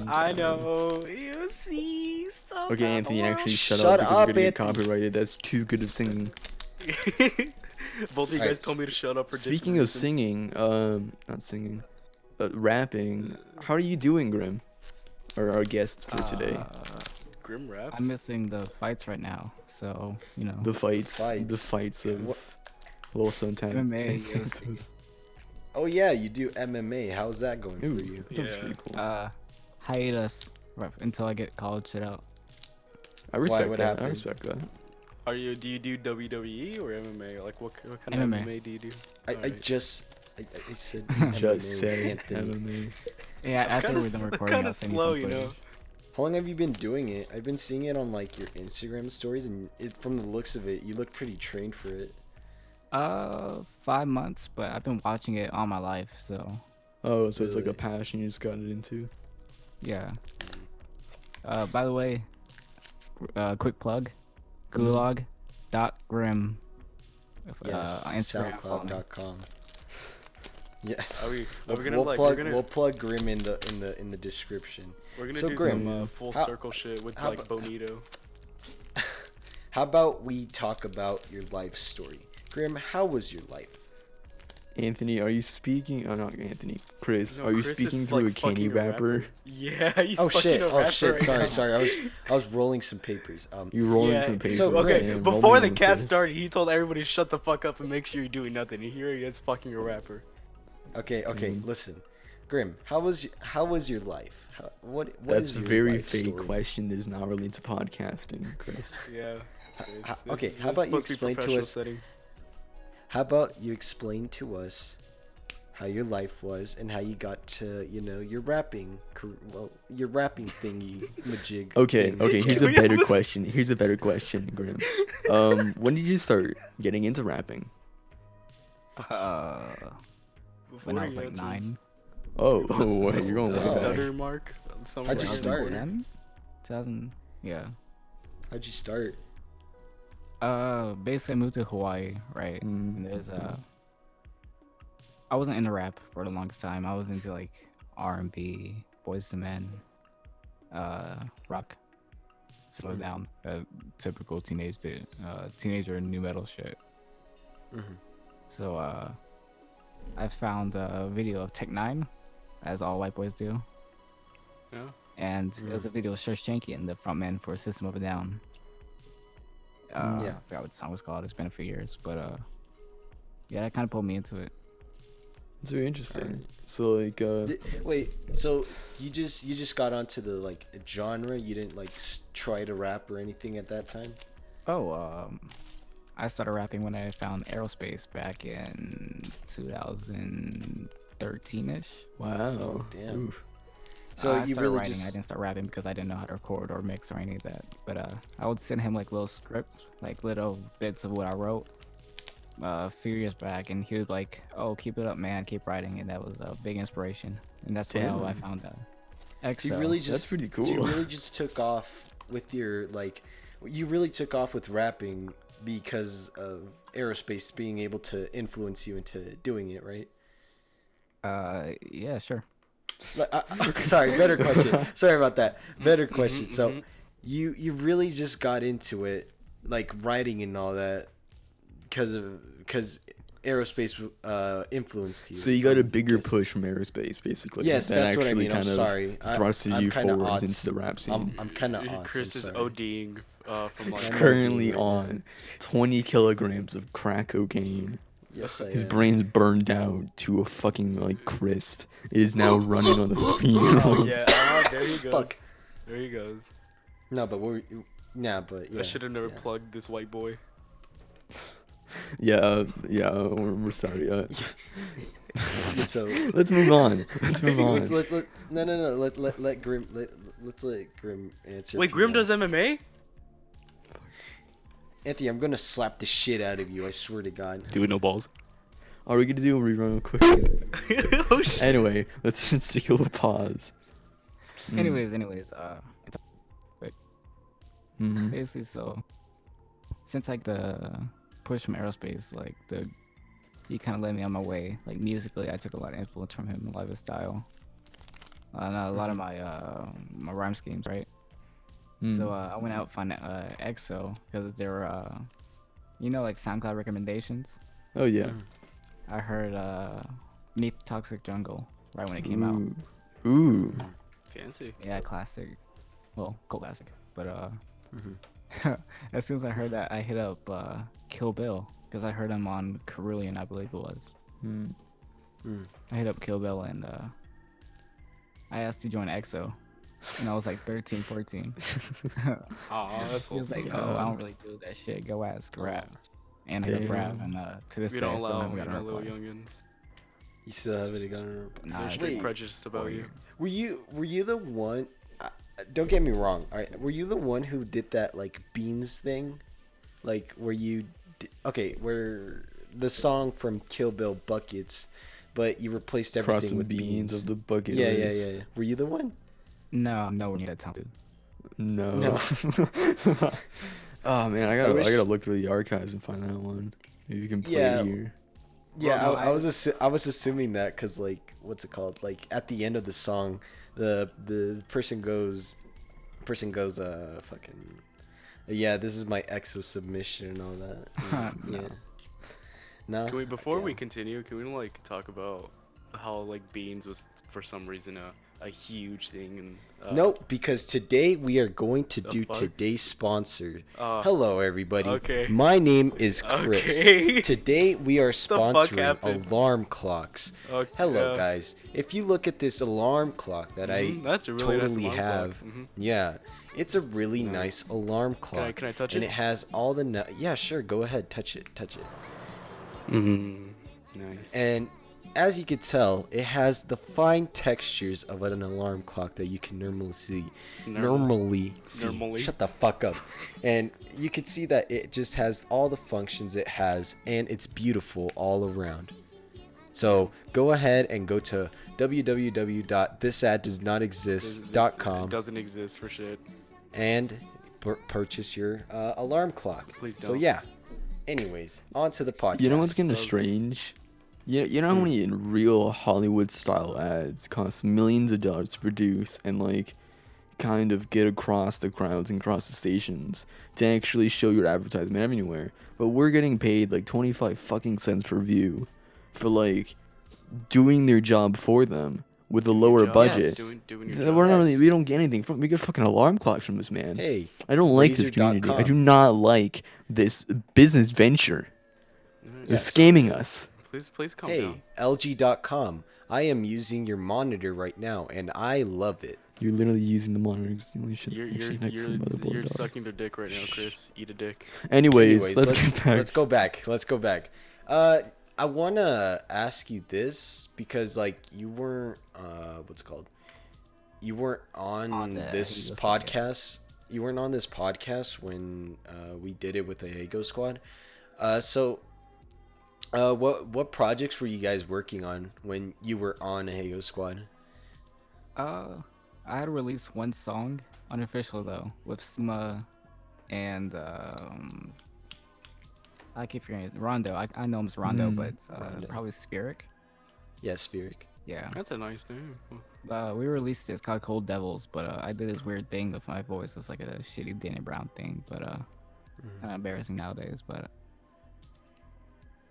I'm I down. know. You see, so Okay, Anthony, actually shut Shut up because up, you're gonna get Anthony. copyrighted. That's too good of singing. Both of you Alright, guys told me to shut up for different Speaking of reasons. singing, not singing, rapping. How are you doing, Grim? Or our guest for today? Grim raps. I'm missing the fights right now, so you know. The fights Fights. of What- Los Santos. MMA, Santos. Oh yeah, you do MMA. How's that going Ooh, for you? that sounds Yeah. pretty cool. Hiatus right, until I get college shit out. I respect what that. I happened? respect that. Do you do WWE or MMA? Like what kind of MMA. MMA do you do? I Alright. just said Just MMA, say Anthony. MMA. Yeah, after kinda we're done s- recording, kinda I'll send you slow, some you know? footage. How long have you been doing it? I've been seeing it on like your Instagram stories, and from the looks of it, you look pretty trained for it. 5 months, but I've been watching it all my life, so Oh, so it's like a Really? passion you just got it into. yeah. By the way, quick plug, Mm-hmm. gulag.grim. Yes, On Instagram, follow me. SoundCloud.com. Yes. Are we We'll, gonna we'll like plug we're gonna we'll plug Grim in the description. we're gonna So, do Grim, some full how- circle shit with how like about- Bonito. How about we talk about your life story? Grim, how was your life? Anthony, are you speaking? Oh, not Anthony. Chris, No, are you Chris is, speaking through like, a candy fucking a wrapper? Yeah, he's Oh fucking shit! a Oh rapper shit! right Sorry, now. sorry. I was rolling some papers. You rolling Yeah, some paper? so, Okay, Damn, roll before me the one, cat Chris. started, he told everybody to shut the fuck up and make sure you're doing nothing. And here he is fucking a rapper. Okay. Mm-hmm. Listen, Grim, how was your life? What That's is a your very life fake story? question. That is not related to podcasting, Chris. Yeah. Okay, how about you explain to us- Setting. How about you explain to us how your life was and how you got to your rapping your rapping thingy majig. Okay, thing. okay. Here's a We better almost- question. Here's a better question, Grim. When did you start getting into rapping? When Before I was he like answers, 9. Oh, wait, you're going the way back. stutter mark. somewhere How'd you in the start? corner. 2000, yeah. How'd you start? Basically I moved to Hawaii, right? Mm, And there's I wasn't into rap for the longest time. I was into like R&B, Boys to Men, rock, slow down, typical teenager new metal shit. Mhm. So I found a video of Tech Nine, as all white boys do, Yeah. and it was a video of Church Chankian, the frontman for System of a Down. Yeah. I forgot what the song was called. It's been a few years, but yeah, that kind of pulled me into it. It's very interesting. Alright. So like, Wait, so you just got onto the like genre? You didn't like try to rap or anything at that time? Oh, I started rapping when I found Aerospace back in 2013-ish. wow. Damn. Oof. So I you started really writing. I just didn't start rapping because I didn't know how to record or mix or any of that. But I would send him like little scripts, like little bits of what I wrote a few years back, and he would like, "Oh, keep it up, man. Keep writing." And that was a big inspiration. And that's how I Damn. found so Excel. you really That's just pretty So you cool. really just took off with your like you really took off with rapping because of Aerospace being able to influence you into doing it, right? Yeah, sure. Sorry, better question. Sorry about that. Better question. mhm. So, you really just got into it, like writing and all that, because Aerospace influenced you. So you got a bigger Yes. push from Aerospace, basically. Yes, that that's what I actually mean. I'm kind of sorry. Thrusted I'm you kinda forwards odds. into the rap scene. I'm kind of odds. Chris I'm is sorry. ODing from like I'm Currently right now. on 20 kilograms of crack cocaine. Yes, I His am. brain's burned down to a fucking like crisp. It is now running on the funerals. Oh yeah, there he goes. Fuck. There he goes. No, but we're. Yeah, but yeah. I should have never yeah. plugged this white boy. Yeah, we're sorry. So Let's move on. Let's move on. no. Let Grim. Let's let Grim answer. Wait, if he Grim does wants to. MMA? Anthony, I'm gonna slap the shit out of you. I swear to God. Do it no balls. Are we gonna do a rerun real quick? Oh shit. Anyway, let's just take a little pause. Anyways, Mhm. basically, so since like the push from Aerospace, like he kind of led me on my way. Like musically, I took a lot of influence from him, a lot of his style. a lot of my rhyme schemes, right? So I went out find EXO because they were like SoundCloud recommendations. Oh yeah. I heard Neath Toxic Jungle right when it came out. Ooh. Fancy. Yeah, classic. Well, cult classic. But as soon as I heard that, I hit up Kill Bill because I heard him on Carillion, I believe it was. I hit up Kill Bill and I asked to join EXO. And I was like 13, 14. Aw, that's He was like, wholesome. "Oh, I don't really do that shit. Go ask rap." And I hit up rap, and to this We day, I don't still allow haven't gotten a little reply. youngins. You still haven't gotten a Nah, They're it's straight Wait. prejudiced about you. Were you the one? Don't get me wrong. All right, were you the one who did that like beans thing, like where you? Where the song from Kill Bill Buckets, but you replaced everything Cross some with beans of the bucket Yeah. list. Were you the one? No, I'm nowhere near that talented. No. Oh man, I gotta look through the archives and find that one. Maybe you can play Yeah. it here. Yeah, Well, no, I was assuming that because like what's it called? Like at the end of the song, the person goes, fucking, yeah, this is my EXO submission and all that. No. Yeah. No. Can we, before we Damn. continue, can we like talk about how like beans was for some reason a huge thing and Nope, because today we are going to The do fuck? today's sponsor. Uh, Hello, everybody. okay. My name is Chris. Okay. Today we are fuck sponsoring happened? alarm clocks. Okay, Hello, guys. If you look at this alarm clock that that's a I really nice totally alarm have, clock. Mhm. yeah, it's a really nice alarm clock. Can I touch and it? it has all the yeah, sure, go ahead, touch it. Nice. And as you can tell, it has the fine textures of an alarm clock that you can normally see. Normally. Shut the fuck up. And you can see that it just has all the functions it has, and it's beautiful all around. So go ahead and go to www.thisaddoesnotexist.com It doesn't exist for shit. and purchase your alarm clock. Please So don't. yeah. Anyways, on to the podcast. You know what's kind of So- strange? You know how many real Hollywood style ads cost millions of dollars to produce and like kind of get across the crowds and across the stations to actually show your advertisement everywhere. But we're getting paid like 25 fucking cents per view for like doing their job for them with a lower Job. budget. Doing your We're job. not Yes. really, we don't get anything from. We get fucking alarm clocks from this man. Hey, I don't like this community. I do Razor.com. not like this business venture. They're Yes. scamming us. Please calm hey, down. LG.com. I am using your monitor right now, and I love it. You're literally using the monitor. It's the only shit You're actually next to the motherboard. you're dog. sucking their dick right now, Chris. Eat a dick. Anyways, let's get back. Let's go back. I wanna ask you this because like you weren't what's it called? You weren't on the this Hego Squad, podcast. You weren't on this podcast when we did it with the Hego Squad. What projects were you guys working on when you were on a Hego Squad? I had released one song, unofficial though, with Sima and I keep forgetting Rondo. I know him as Rondo, but Rondo. probably Spheric. Yeah, Spheric. Yeah. That's a nice name. We released it. It's called Cold Devils, but I did this weird thing with my voice. It's like a shitty Danny Brown thing, but kind of embarrassing nowadays. But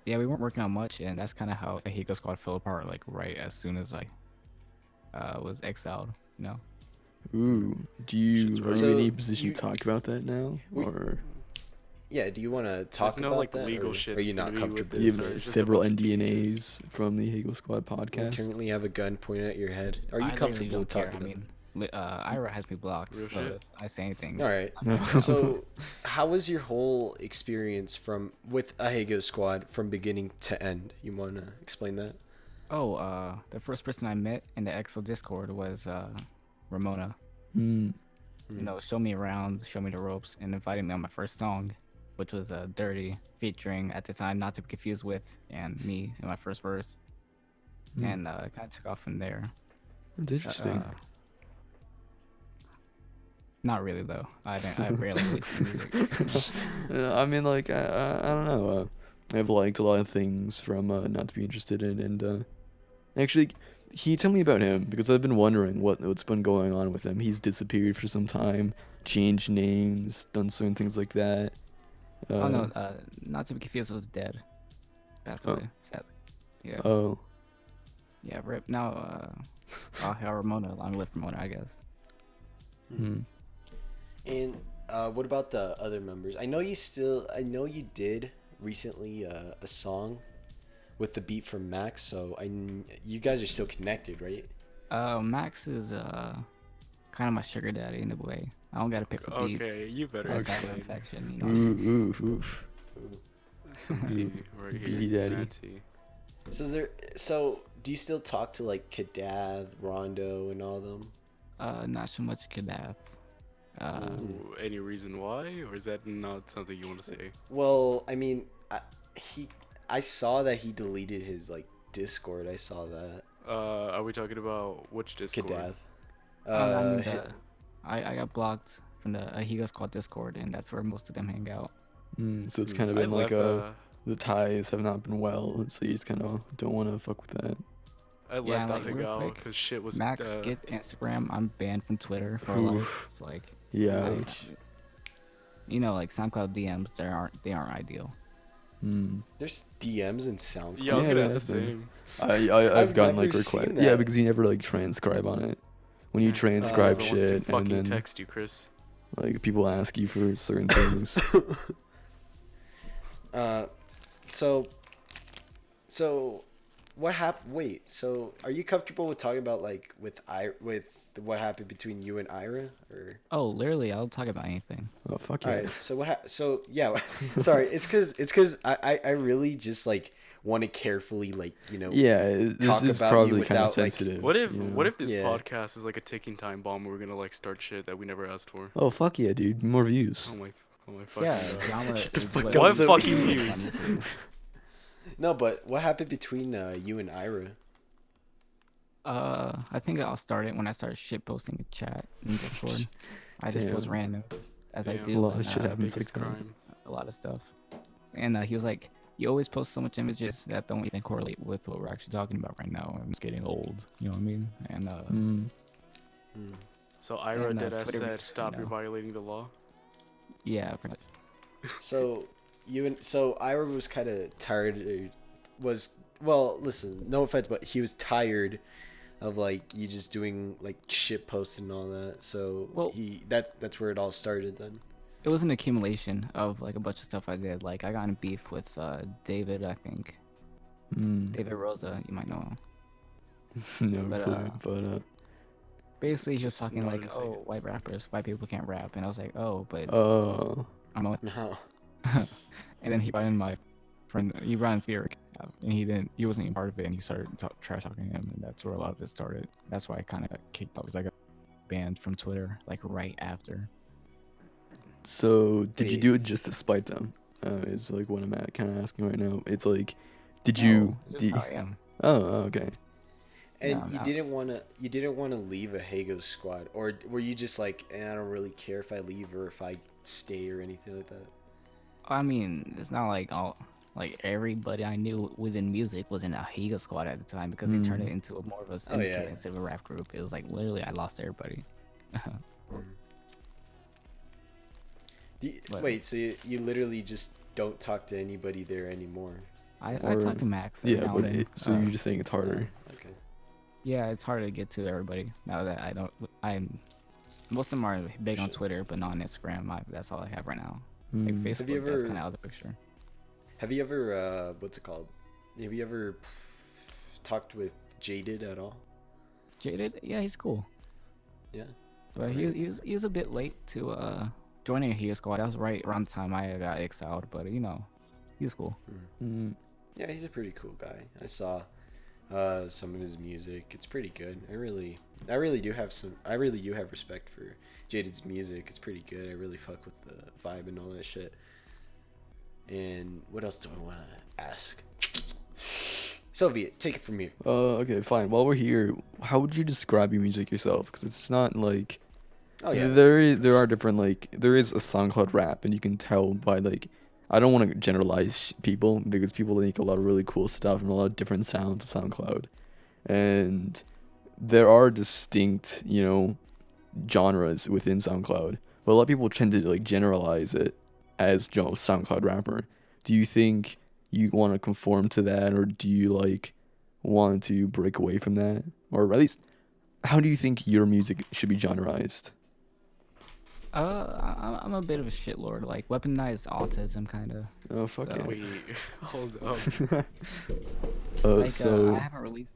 yeah, we weren't working on much, and that's kind of how the Hego Squad fell apart. Like right as soon as I was exiled, you know. Ooh, are you in So any position you- to talk about that now, or Yeah, do you want to talk no, about like, that, legal or shit are you that's not gonna be with comfortable? you this, with or have it? is this several about the NDNAs from the Hagel Squad You podcast? currently have a gun pointed at your head. Are you I literally comfortable don't with care. talking I about mean, Ira has me blocked, Real so shit. if I say anything. All right. No. So, how was your whole experience with a Hagel Squad from beginning to end? You want to explain that? Oh, the first person I met in the EXO Discord was Ramona. Hmm. You know, show me around, show me the ropes, and invited me on my first song, which was Dirty, featuring at the time Not to Be Confused With and me in my first verse. And kind of took off from there. That's interesting. Not really though. I barely released music. I mean, like, I don't know. I've liked a lot of things from Not to Be Interested in, and actually, he tell me about him because I've been wondering what's been going on with him. He's disappeared for some time, changed names, done certain things like that. Oh no, not to be confused with dead. Passed Oh. away. Sadly. Yeah. Oh, Yeah. Rip. Now. Ramona. Long live Ramona, I guess. hmm. And what about the other members? I know you did recently a song with the beat from Max, so you guys are still connected, right? Max is kind of my sugar daddy in a way. I don't gotta pay for beats. Okay, you better I just got explain. infection, you know. Oof. Some tea right here. Beady daddy. Mad tea. So do you still talk to like Kadath, Rondo, and all them? Not so much Kadath. Ooh, any reason why, or is that not something you want to say? Well, I mean, I saw that he deleted his like Discord. I saw that. Are we talking about which Discord? Kadath. I mean, I got blocked from the Higa Squad Discord, and that's where most of them hang out. So it's kind of I been like left, the ties have not been well, so you just kind of don't want to fuck with that. I left Yeah, that like, real out quick, because shit was Max, get Instagram. I'm banned from Twitter for Oof. life. It's like, Yeah. you know, like SoundCloud DMs, they aren't ideal. There's DMs and SoundCloud. Yeah, I was Yeah, gonna ask that's the been- same. I've gotten like never seen requests. Yeah, that. because you never like transcribe on it. When you transcribe Whoever wants to shit, and fucking then text you, Chris. like people ask you for certain things. So what happened? Wait, so are you comfortable with talking about like with what happened between you and Ira, or? Oh, literally, I'll talk about anything. Oh fuck All yeah. right. So so yeah. Sorry, it's because I really just like want to carefully like Yeah, this talk is about you probably kind without, of like- sensitive. What if you know? this Yeah. podcast is like a ticking time bomb where we're gonna like start shit that we never asked for? Oh fuck yeah, dude! More views. Oh my fucking Yeah, god. drama Shut the is fuck what up, What Zoe. fucking funny views? too. No, but what happened between you and Ira? I think I'll start it when I start shit posting a chat in Discord. I just post Damn. random, as I Damn. do. A lot of and, shit happens Biggest like that. crime. a lot of stuff. And he was like, "You always post so much images that don't even correlate with what we're actually talking about right now. And it's getting old. You know what I mean?" And So Ira And, deadass Twitter said, reached, "Stop! you You're know. violating the law." yeah, pretty much. So Ira was kind of tired. Well, listen, no offense, but he was tired of like you just doing like shit posts and all that. So Well- that's where it all started then. It was an accumulation of like a bunch of stuff I did. Like I got in beef with David, I think. David Rosa, you might know him. No But, clue, but Basically, he was talking Not like, gonna say "Oh, it. white rappers, white people can't rap," and I was like, "Oh, but oh, I'm a." No. And then he brought in my friend. He brought in Spirit, and he wasn't even part of it, and he started trash talking him, and that's where a lot of it started. That's why I kind of got kicked off, because I got banned from Twitter like right after. so did you Wait. do it just to spite them? Is like what I'm at kind of asking right now. It's like, did you? No, it's just how I am. Okay. And No, you no. didn't want to leave a Hago squad, or were you just like, I don't really care if I leave or if I stay or anything like that? I mean, it's not like everybody I knew within music was in a Higa squad at the time, because they turned it into more of a syndicate yeah. instead of a rap group. It was like literally I lost everybody. But- Wait, so you literally just don't talk to anybody there anymore? I Or- talked to Max. every Yeah, now but and then. so you're just saying it's harder. Okay. Yeah, it's hard to get to everybody now that I don't. Most of them are big on Shit. Twitter, but not on Instagram. That's all I have right now. Like Mm. Facebook, that's ever- kind of out of the picture. Have you ever what's it called? Have you ever talked with Jaded at all? Jaded, yeah, he's cool, Yeah. but he was a bit late to joining a Higa squad. That was right around the time I got exiled, but he's cool. Yeah, he's a pretty cool guy. I saw some of his music. It's pretty good. I really do have respect for Jaded's music. It's pretty good. I really fuck with the vibe and all that shit. And what else do I want to ask? Soviet, take it from here. Okay, fine. While we're here, how would you describe your music yourself? Because it's not like Oh yeah, there are different, like, there is a SoundCloud rap, and you can tell by, like, I don't want to generalize people, because people make a lot of really cool stuff and a lot of different sounds on SoundCloud. and there are distinct, genres within SoundCloud, but a lot of people tend to like generalize it as SoundCloud rapper. Do you think you want to conform to that, or do you like want to break away from that, or at least how do you think your music should be genreized? I'm a bit of a shitlord, like weaponized autism, kind of. Oh fuck So- yeah. Wait, hold up. Like, So I haven't released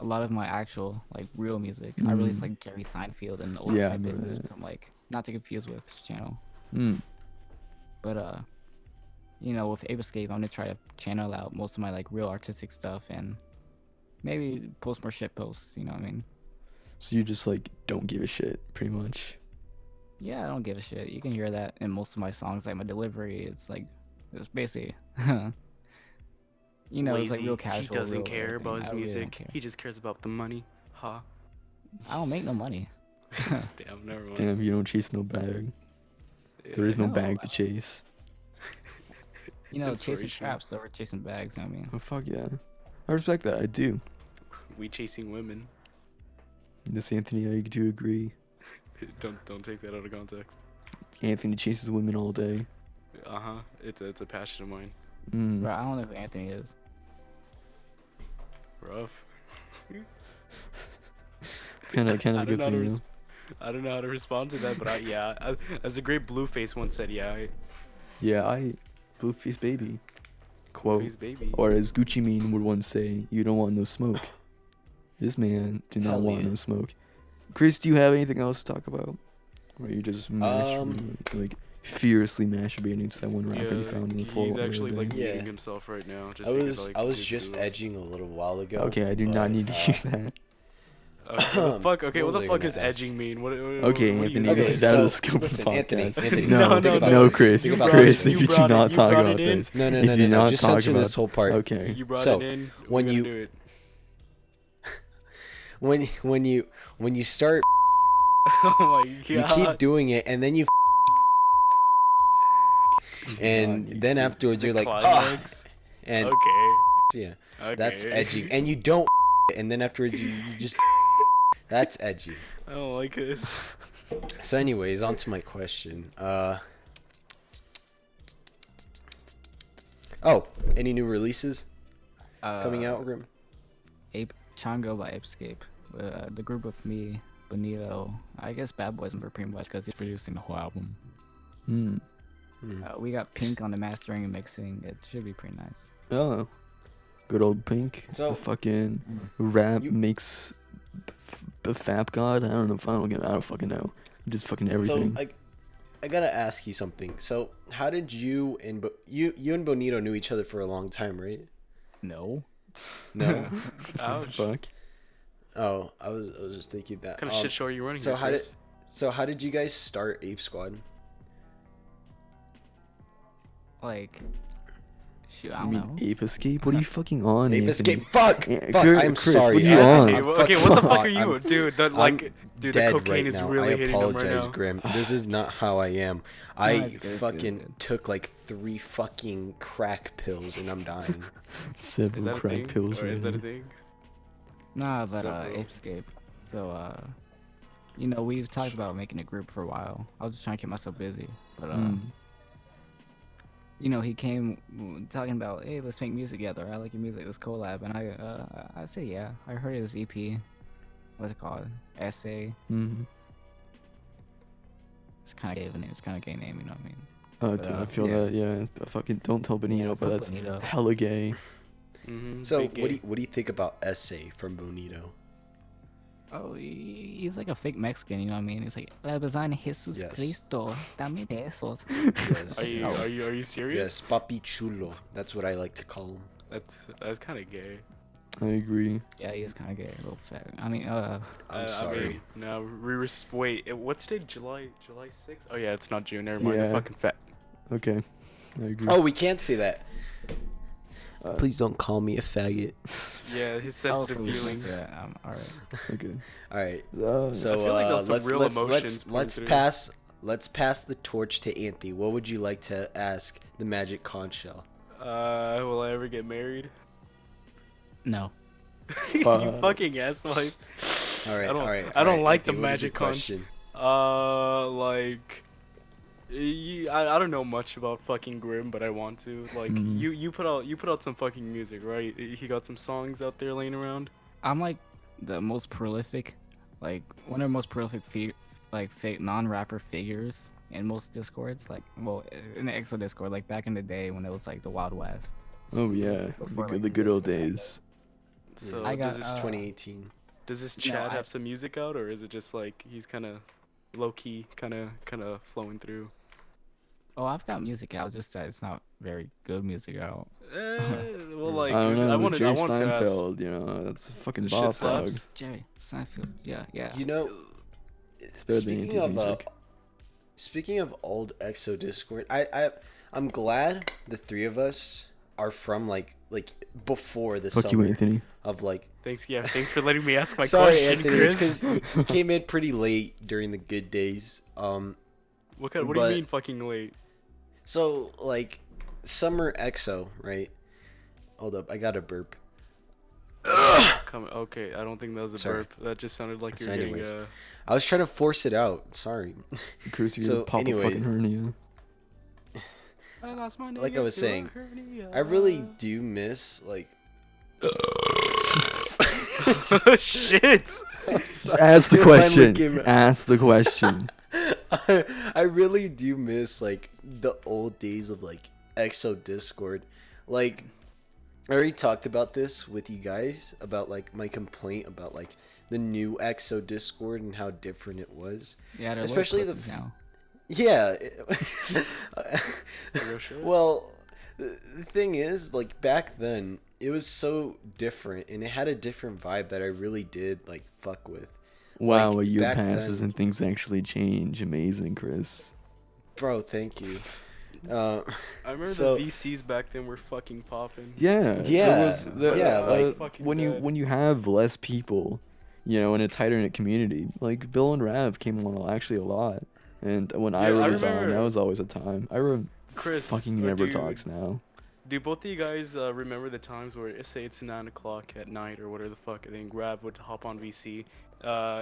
a lot of my actual, like, real music. I released, like, Jerry Seinfeld and old Yeah, I remember snippets that. from, like, not to confuse with his channel. mm, But, with Ape Escape, I'm gonna try to channel out most of my, like, real artistic stuff and maybe post more shit posts, you know what I mean? so you just like don't give a shit, pretty much. Yeah, I don't give a shit. You can hear that in most of my songs, like, my delivery. It's, like, it's basically, it's, like, real Lazy. casual. He doesn't real care everything. about his I really don't music. care. He just cares about the money. Ha. I don't make no money. Damn, never mind. Damn, you don't chase no bag. There is no No, bag to chase. Chasing Inspirational. traps over chasing bags, you know what I mean? Oh fuck yeah, I respect that. I do. We chasing women. This Anthony, I do agree. Don't take that out of context. Anthony chases women all day. It's a passion of mine. Bro, I don't know who Anthony is. Rough. Kind of I a don't good know how to thing. I don't know how to respond to that, but as a great Blueface once said, Yeah, Blueface baby. Quote. Blueface baby. Or as Gucci Mane would once say, you don't want no smoke. This man do not Hell want yeah. no smoke. Chris, do you have anything else to talk about? Or are you just like fiercely masturbating to that one rapper you found on the floor? He's the other actually like day? Yeah. muting himself right now. Just I because, was like, I was his just doodles. edging a little while ago. Okay, I do not but, need to hear that. Okay, what the fuck? Okay, what what was the I fuck gonna is ask? edging mean? What Okay, what do you Anthony, mean? this Okay, is out of the so, scope of the listen, podcast. Anthony, No, think no, about No, this. Chris, Think about Chris, this. if you do brought it- not you talk brought about it in. this, No, if you not just talk censor about this whole part. okay, You brought So, it in. when we're you- gonna do it. when you start, Oh my god. you keep doing it, and then you, God, and you then too. afterwards The you're like, climax? and Okay. yeah, Okay. that's edgy, and you don't, and then afterwards you just, that's edgy. I don't like this. So, anyways, on to my question. Oh, any new releases coming out, Grim? Ape Chango by Apescape. The group of me, Bonito, I guess Bad Boys number pretty much because he's producing the whole album. Hmm. We got Pink on the mastering and mixing. It should be pretty nice. Oh, good old Pink. So- the fucking rap You- makes the Fap God. I don't know if I don't fucking know. Just fucking everything. So I gotta ask you something. So how did you and you and Bonito knew each other for a long time, right? No. No. What the Ouch. fuck? Oh, I was just thinking that. What kind of shit show are you running so here, how did Chris? so how did you guys start Ape Squad? Like, shoot, I I don't mean, know. Ape Escape? What are you fucking on, Ape Anthony? Escape. Fuck. Yeah, Fuck. Chris- I'm Chris, sorry. what are you I'm on? Okay, fuck- okay, what the fuck are I'm- you, dude? The I'm the dead cocaine right is now. really I hitting him right apologize, now. Grim. This is not how I am. I it's good, it's good, fucking it's good. took like 3 fucking crack pills and I'm dying. Is Several that a crack thing? pills. Or is that a later. thing? Nah, but Several. Apescape. So, we've talked about making a group for a while. I was just trying to keep myself busy, but he came talking about, hey, let's make music together. I like your music. Let's collab. And I said, yeah. I heard his EP. What's it called? Essay. Mm-hmm. It's kind of gay name. It's kind of gay name. You know what I mean? Oh, But, dude, I feel yeah. that. Yeah, fucking don't tell Benito, Yeah, but fuck that's Benito. hella gay. Mm-hmm. So what do you think about Essay from Bonito? Oh, he's like a fake Mexican. You know what I mean? He's like, la besana Jesus Yes. Cristo. Dame besos. Yes. Are you serious? Yes, Papi Chulo. That's what I like to call him. That's kind of gay. I agree. Yeah, he is kind of gay. A little fat. I mean, I'm sorry. I mean, no, wait. What's today? July 6th? Oh yeah, it's not June. Never mind. I'm Yeah. fucking fat. Okay, I agree. Oh, we can't say that. Uh, Please don't call me a faggot. Yeah, his oh, sensitive so we should feelings. say that. All right. Okay. All right. So I feel like there's some let's real emotions let's flowing through. let's pass the torch to Anthony. What would you like to ask the Magic Conch Shell? Will I ever get married? No. You Fuck. fucking ass wipe. All right, I don't- all right. I don't like the Anthony, what is your magic con- question. Like, I don't know much about fucking Grim, but I want to. Like, Mhm. you put out some fucking music, right? He got some songs out there laying around. I'm like the most prolific, like one of the most prolific non-rapper figures in most discords. Like, well, in the EXO Discord, like back in the day when it was like the Wild West. Oh yeah, Before, the, like, the good old Discord. days. So I got, does this 2018. does this no, Chad I- have some music out, or is it just like he's kind of low key, kind of flowing through? Oh, I've got music out. Just that it's not very good music out. Well, like I don't know, wanted Jerry to ask. Seinfeld, you know, that's a fucking Shit boss dog. slaps. Jerry Seinfeld. Yeah. You know, better than Anthony's music. Speaking of old EXO Discord, I'm glad the three of us are from like before the Fuck you, summer Anthony. of like. Thanks for letting me ask my Sorry, question, Anthony, Chris. because you came in pretty late during the good days. What do you but- mean fucking late? So like summer EXO, right? Hold up, I got a burp. Okay, I don't think that was a Sorry. burp. That just sounded like So you're getting anyways. I was trying to force it out. Sorry. Chris, you're So, gonna pop anyway. a fucking hernia. I lost my Like I was nigga to a saying, hernia. I really do miss like. Shit. Just ask the It finally question. came out. Ask the question. I really do miss like the old days of like EXO Discord. Like I already talked about this with you guys about like my complaint about like the new EXO Discord and how different it was. Yeah, they're Especially little the pussies now. Yeah. Real shit? Well, the thing is, like back then, it was so different, and it had a different vibe that I really did like fuck with. Wow, Like, a year back passes then- and things actually change. Amazing, Chris. Bro, thank you. I remember so- the VCs back then were fucking popping. Yeah. Yeah, yeah, like- Fucking when bad. you have less people, you know, in a tighter knit community, like Bill and Rav came on actually a lot, and when Yeah, Ira I was on, that remember- was always a time. Ira Chris, fucking or never do- talks now. Do both of you guys remember the times where, say it's 9 o'clock at night or whatever the fuck, and then Grab would hop on VC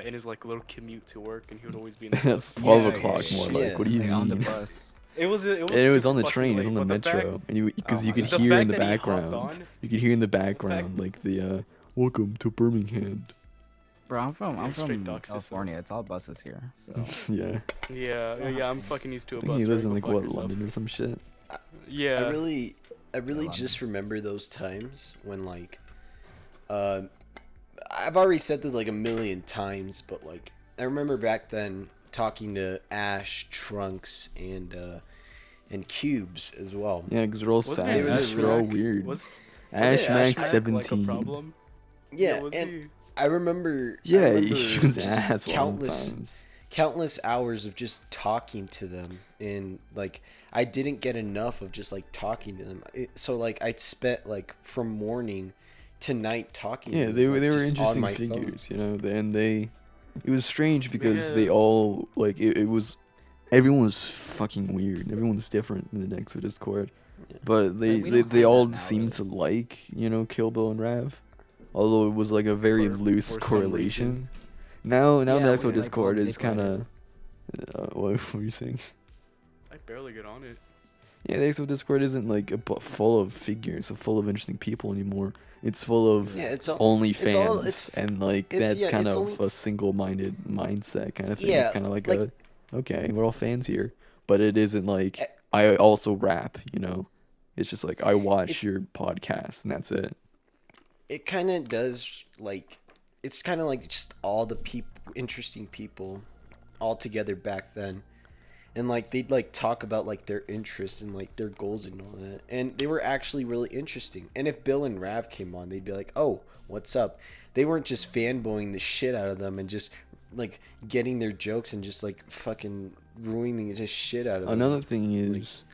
in his like little commute to work, and he would always be in the That's bus. 12 Yeah, o'clock yeah, more yeah. like. What do you Like, on the mean? bus. It was And it was super on the fucking train, it was late, on the but the fact- metro, and you because Oh you my could God. hear The in the fact that he hopped background, on- you could hear in the background like the "Welcome to Birmingham." Bro, I'm Yeah, from straight dox system. California. It's all buses here. So Yeah, Yeah, I'm fucking used to I a think bus. he lives right? in Go like fuck what, yourself. London or some shit. Yeah. I really London. just remember those times when like, I've already said this like a million times, but like I remember back then talking to Ash, Trunks, and Cubes as well. Yeah, because they're all Wasn't sad. it Ash They're all Mac? weird. Was Ash it Mac Ash Mac, like a 17. problem? Yeah, was and he? I remember. Yeah, I remember he was just ass long countless times. countless hours of just talking to them, and like I didn't get enough of just like talking to them. So like I spent like from morning to night talking. Yeah, to they them, were like, they were just on interesting my phone. figures, you know. And they, it was strange because they Yeah. all like it was, everyone was fucking weird. Everyone's different in the Nexo Discord, but we they don't they have all that now, seemed to really. like, you know, Kill Bill and Rav, although it was like a very For- loose for some correlation. reason. Now Yeah, the we Nexo like Discord all is kind of, different what were you saying? I barely get on it. Yeah, the Exo Discord isn't like full of figures, so full of interesting people anymore. It's full of Yeah, it's all. only it's all- fans, it's- and like it's- that's yeah, kind it's of only- a single-minded mindset kind of thing. Yeah, It's kind of like, like- a okay, we're all fans here, but it isn't like Eh. I also rap, you know. It's just like I watch It's- your podcast and that's it. It kind of does like. It's kind of like just all the interesting people, all together back then, and like they'd like talk about like their interests and like their goals and all that, and they were actually really interesting. And if Bill and Rav came on, they'd be like, "Oh, what's up?" They weren't just fanboying the shit out of them and just like getting their jokes and just like fucking ruining the shit out of them. Another thing is,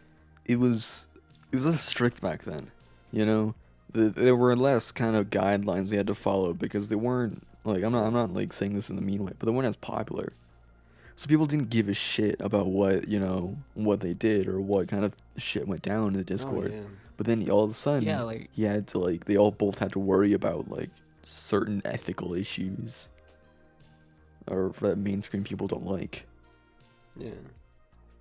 it was less strict back then, you know. There were less kind of guidelines they had to follow because they weren't like I'm not like saying this in a mean way, but they weren't as popular. So people didn't give a shit about what, you know, what they did or what kind of shit went down in the Discord. Oh, yeah. But then all of a sudden, Yeah, like- he had to like they all both had to worry about like certain ethical issues, or that mainstream people don't like. Yeah.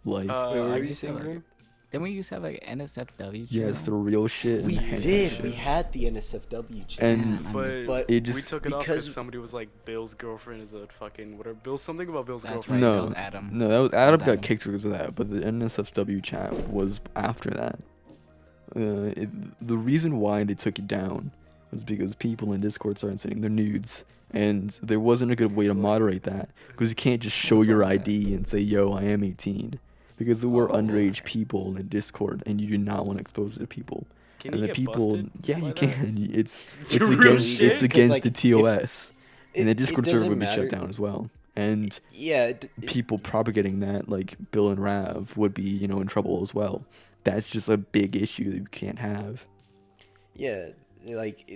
Like, Wait, what I were you used to saying, like Grim? Didn't we used to have like NSFW yes, the channel? real shit. We and the hentai did. shit. We had the NSFW channel. And Man, I missed But, But it we just took it off because because somebody was like, Bill's girlfriend is a fucking whatever. Bill, something about Bill's That's girlfriend. right. that no, was Adam. no, that was That Adam was got Adam. kicked because of that, but the NSFW chat was after that. The reason why they took it down was because people in Discord started sending their nudes, and there wasn't a good way to moderate that because you can't just show What's your wrong with that? ID and say, "Yo, I am 18," because there were Oh, underage alright. people in Discord, and you do not want to expose it to people. Can And you the get people, busted? yeah, by you that? can. It's Real against shit? it's 'Cause, against like, the if- TOS, and the it Discord server doesn't would be shut matter. down as well. And Yeah. people propagating that, like Bill and Rav, would be, in trouble as well. That's just a big issue that you can't have. Yeah, like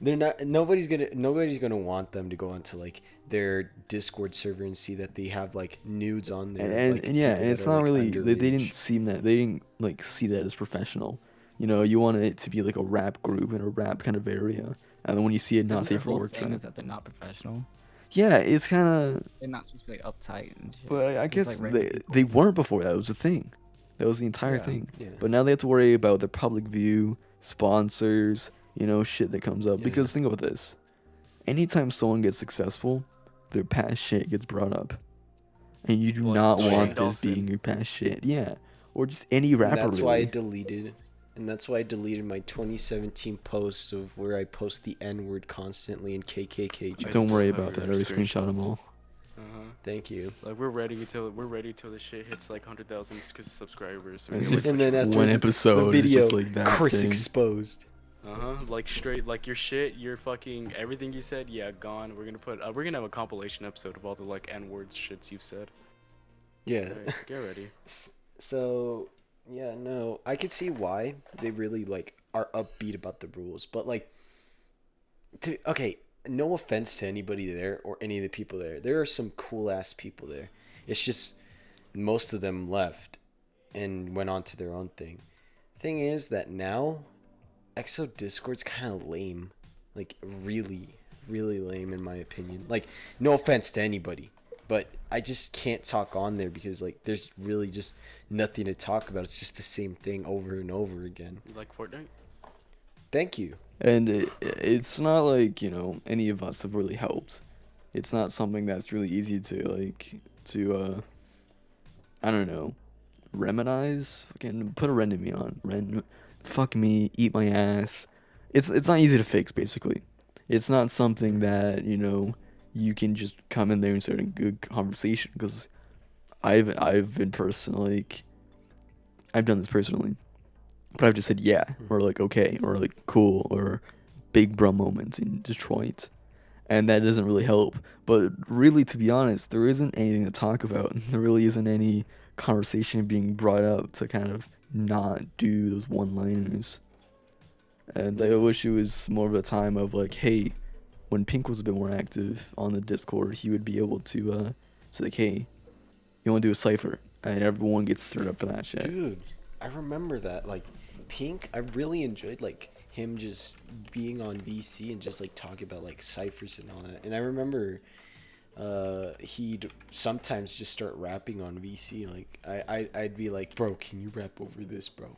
they're not. Nobody's gonna want them to go onto like their Discord server and see that they have like nudes on there. And, like, and yeah, people and that it's are, not like, really they underage. didn't like see that as professional. You want it to be like a rap group in a rap kind of area, and then when you see it not Isn't their safe for whole work, thing trap. is that they're not professional. Yeah, it's kind of. They're not supposed to be like, uptight and shit. But I Just, guess like, regular they people. they weren't before that. Was the thing. That was the entire Yeah, thing. yeah. But now they have to worry about the public view, sponsors, shit that comes up. Yeah. Because think about this: anytime someone gets successful, their past shit gets brought up, and you do Like not Shane want this Dawson. being your past shit. Yeah, or just any rapper. And that's really. why I deleted. And that's why I deleted my 2017 posts of where I post the N word constantly and KKK jokes. Don't worry have about that. I your already screenshot them screenshots. all. Uh-huh. Thank you. Like we're ready till the shit hits like 100,000 subscribers. So we It's can, just And then after one the episode, it's video, just like that Chris thing. exposed. like straight, like your shit, your fucking everything you said, yeah, gone. We're gonna have a compilation episode of all the like N-word shits you've said. Yeah. Alright, get ready. So, yeah, no, I could see why they really like are upbeat about the rules, but like, okay, no offense to anybody there or any of the people there. There are some cool ass people there. It's just most of them left and went on to their own thing. Thing is that now, EXO Discord's kind of lame, like really, really lame in my opinion. Like, no offense to anybody. But I just can't talk on there because like there's really just nothing to talk about. It's just the same thing over and over again. You like Fortnite? Thank you. And it's not like, any of us have really helped. It's not something that's really easy to I don't know, remedize. Fucking put a enemy on. Fuck me, eat my ass. It's not easy to fix, basically. It's not something that, you can just come in there and start a good conversation, because I've been personally, like, I've done this personally, but I've just said yeah, or like okay, or like cool, or big bro moments in Detroit, and that doesn't really help. But really, to be honest, there isn't anything to talk about. There really isn't any conversation being brought up to kind of not do those one-liners. And I wish it was more of a time of like, hey, when Pink was a bit more active on the Discord, he would be able to say like, hey, you want to do a cipher, and everyone gets stirred up for that shit. Dude, I remember that. Like, Pink, I really enjoyed like him just being on VC and just like talking about like ciphers and all that. And I remember he'd sometimes just start rapping on VC. Like I'd be like, bro, can you rap over this, bro?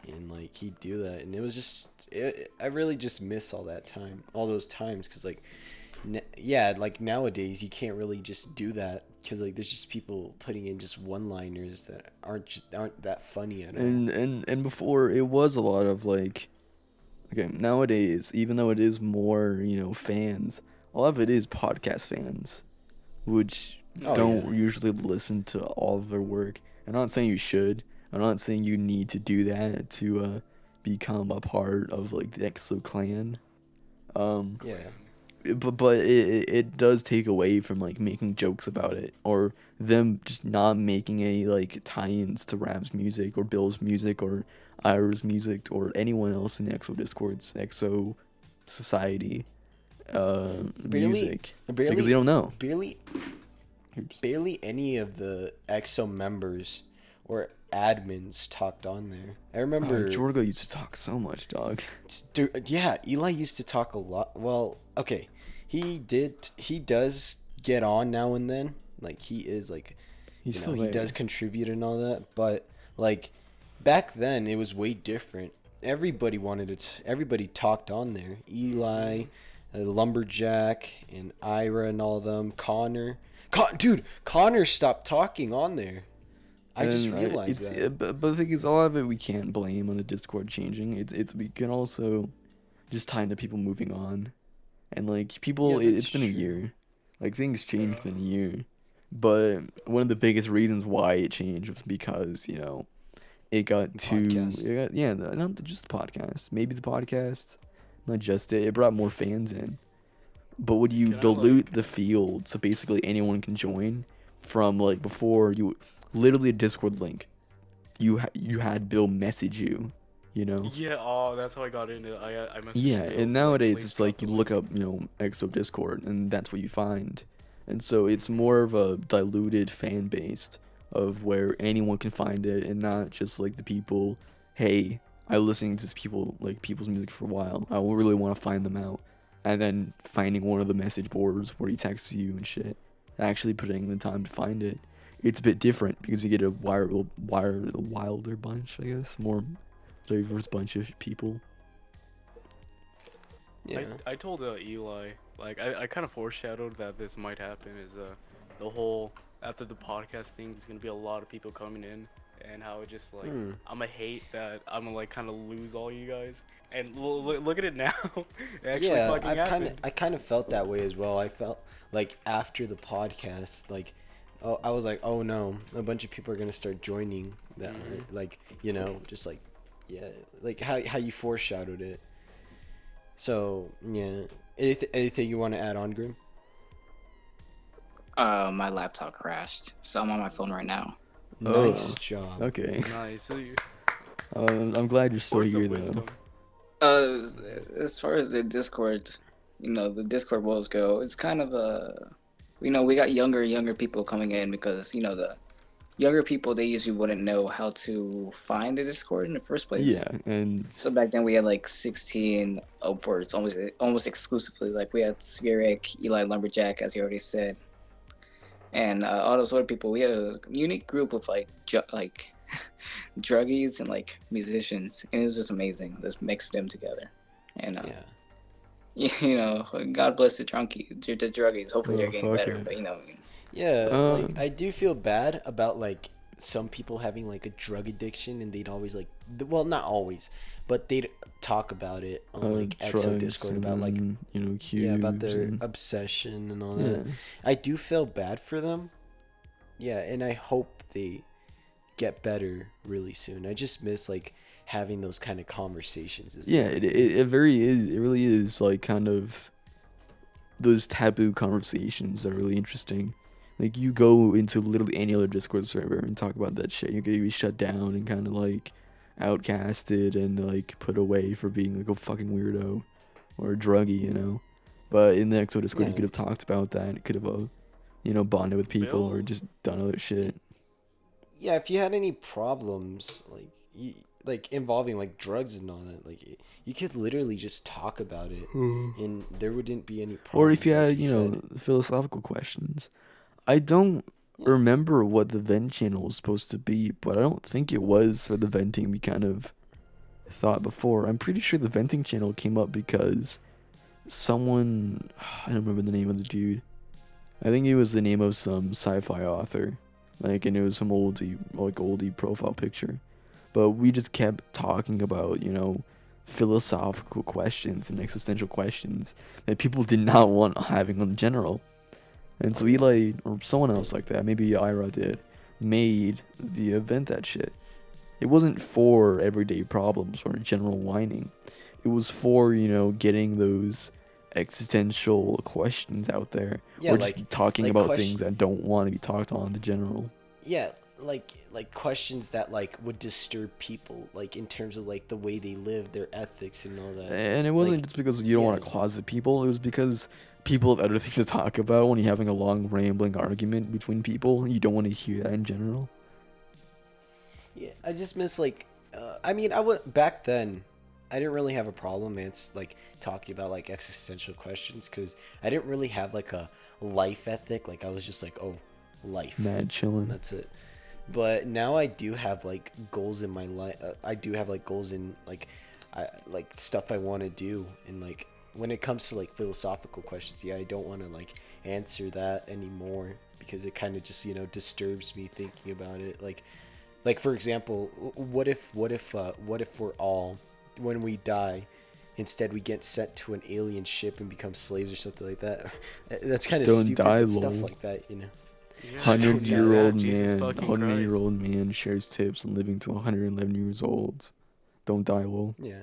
And like he'd do that, and it was just I really just miss all those times, because like like nowadays you can't really just do that, because like there's just people putting in just one-liners that aren't that funny at all. And before, it was a lot of like, okay, nowadays, even though it is more, fans, a lot of it is podcast fans, which Oh, don't yeah. usually listen to all of their work. I'm not saying you should. I'm not saying you need to do that to become a part of like the EXO clan. Yeah. But it does take away from like making jokes about it, or them just not making any like tie-ins to Rav's music or Bill's music or Ira's music or anyone else in the EXO Discord's EXO society music, because they don't know. Barely Oops. any of the EXO members or admins talked on there. I remember Jorgo used to talk so much, dog. Yeah, Eli used to talk a lot. Well, okay, he does get on now and then. Like he is like, He's you still know, he there. does contribute and all that. But like back then, it was way different. Everybody everybody talked on there. Eli, Lumberjack, and Ira, and all of them. Dude, Connor stopped talking on there. I just And, realized that. But the thing is, a lot of it we can't blame on the Discord changing. We can also just tie into people moving on, and like people, Yeah, it's that's been a true. year. Like things changed in a year, but one of the biggest reasons why it changed was because it got Podcast. not just the podcast, maybe the podcast, not just it. It brought more fans in, but would you Can I, dilute like- the field so basically anyone can join? From like before, you literally a Discord link. You had Bill message you, Yeah, oh, that's how I got into it. I messaged Yeah, Bill, and nowadays please it's drop like the you link. look up, EXO Discord, and that's what you find. And so it's more of a diluted fan base of where anyone can find it, and not just like the people. Hey, I listened to people's music for a while. I really want to find them out, and then finding one of the message boards where he texts you and shit. Actually putting the time to find it. It's a bit different because you get a wilder bunch, I guess, more diverse bunch of people. Yeah. I told Eli, like, I kind of foreshadowed that this might happen, is the whole, after the podcast thing, there's going to be a lot of people coming in, and how it just, like, I'm going to hate that I'm going to, like, kind of lose all you guys. And look at it now. It actually Yeah, fucking happened. I kind of felt that way as well. I felt like after the podcast, like, oh, I was like, oh no, a bunch of people are gonna start joining that, like, just like, yeah, like how you foreshadowed it. So yeah, anything you want to add on, Grim? My laptop crashed, so I'm on my phone right now. Nice job. Okay. Nice. So you, I'm glad you're still words of here though. wisdom. As far as the Discord, the Discord woes go, it's kind of we got younger people coming in because the younger people, they usually wouldn't know how to find the Discord in the first place. Yeah, and So back then we had like 16 upwards, almost exclusively. Like we had Spheric, Eli Lumberjack, as you already said, and all those other people. We had a unique group of like druggies and like musicians, and it was just amazing. Let's mix them together, and Yeah. God bless the druggies. Hopefully they're Oh, getting fuck better, it. but Yeah, Um, like I do feel bad about like some people having like a drug addiction, and they'd always like, well, not always, but they'd talk about it on like EXO drugs Discord about like, and, cubes yeah, about their and, obsession and all yeah. that. I do feel bad for them. Yeah, and I hope they get better really soon. I just miss like having those kind of conversations. Yeah, it really is like kind of those taboo conversations that are really interesting. Like you go into literally any other Discord server and talk about that shit, you're gonna be shut down and kind of like outcasted and like put away for being like a fucking weirdo or a druggie. But in the EXO Discord, you Yeah. could have talked about that. It could have, bonded with people or Bill? just done other shit. Yeah, if you had any problems like involving like drugs and all that, like you could literally just talk about it, and there wouldn't be any problems. Or if you like had, said. philosophical questions. I don't remember what the vent channel was supposed to be, but I don't think it was for the venting we kind of thought before. I'm pretty sure the venting channel came up because someone, I don't remember the name of the dude. I think it was the name of some sci-fi author, like, and it was some oldie profile picture. But we just kept talking about, philosophical questions and existential questions that people did not want having in general. And so Eli, or someone else like that, maybe Ira did, made the event that shit. It wasn't for everyday problems or general whining. It was for, getting those existential questions out there. Yeah, or just like- talking like about question- things that don't want to be talked on in general. Yeah, like questions that like would disturb people, like in terms of like the way they live, their ethics and all that. And it wasn't Like, just because you don't want to yeah. closet people. It was because people have other things to talk about when you're having a long rambling argument between people. You don't want to hear that in general. I just miss like, I mean, I would back then. I didn't really have a problem. It's like talking about like existential questions because I didn't really have like a life ethic. Like I was just like, oh, life. Mad chilling. That's it. But now I do have like goals in my life. I do have like goals in like, like stuff I want to do. And like when it comes to like philosophical questions, yeah, I don't want to like answer that anymore because it kind of just disturbs me thinking about it. Like for example, what if we're all, when we die, instead we get sent to an alien ship and become slaves or something like that? That's kind of Don't stupid. die, But stuff lol. like that, you know. Yeah. 100-year-old Jesus man, fucking 100-year-old man shares tips on living to 111 years old. Don't die, lol. Yeah.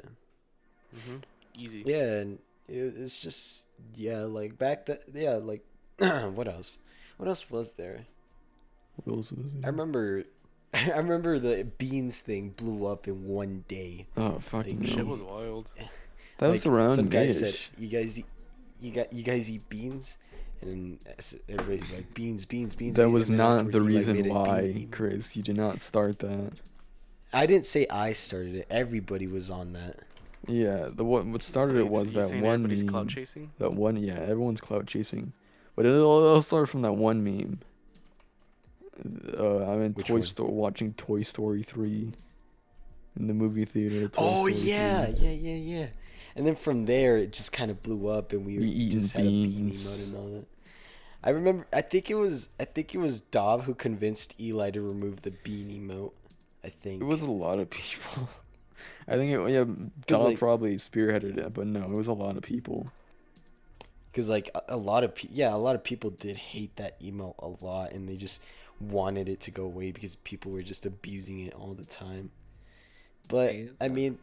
Easy. Yeah, and it's just like back then. Yeah, like what else? What else was there? What else was I there? remember. I remember the beans thing blew up in one day. Oh, fucking Like, Shit hell. was wild. That was Like, around some guy said, Mish. you guys eat beans," and everybody's like, "Beans, beans, beans." That beans," was and then not afterwards the he, like, reason made a why, bean emo. Chris. You did not start that. I didn't say I started it. Everybody was on that. Yeah, what started So it you- was you that saying one everybody's meme. clout chasing? That one, yeah, everyone's clout chasing, but it all started from that one meme. I'm in Which Toy one? Story, watching Toy Story 3 in the movie theater. Toy Oh Story yeah, 3. yeah. And then from there, it just kind of blew up, and we eating just had a bean beans. emote and all that. I remember. I think it was Dov who convinced Eli to remove the bean emote. I think It was a lot of people. I think Dom like- probably spearheaded it, but no, it was a lot of people. because like a lot of people did hate that emote a lot, and they just wanted it to go away because people were just abusing it all the time. But Hey, is I that- mean,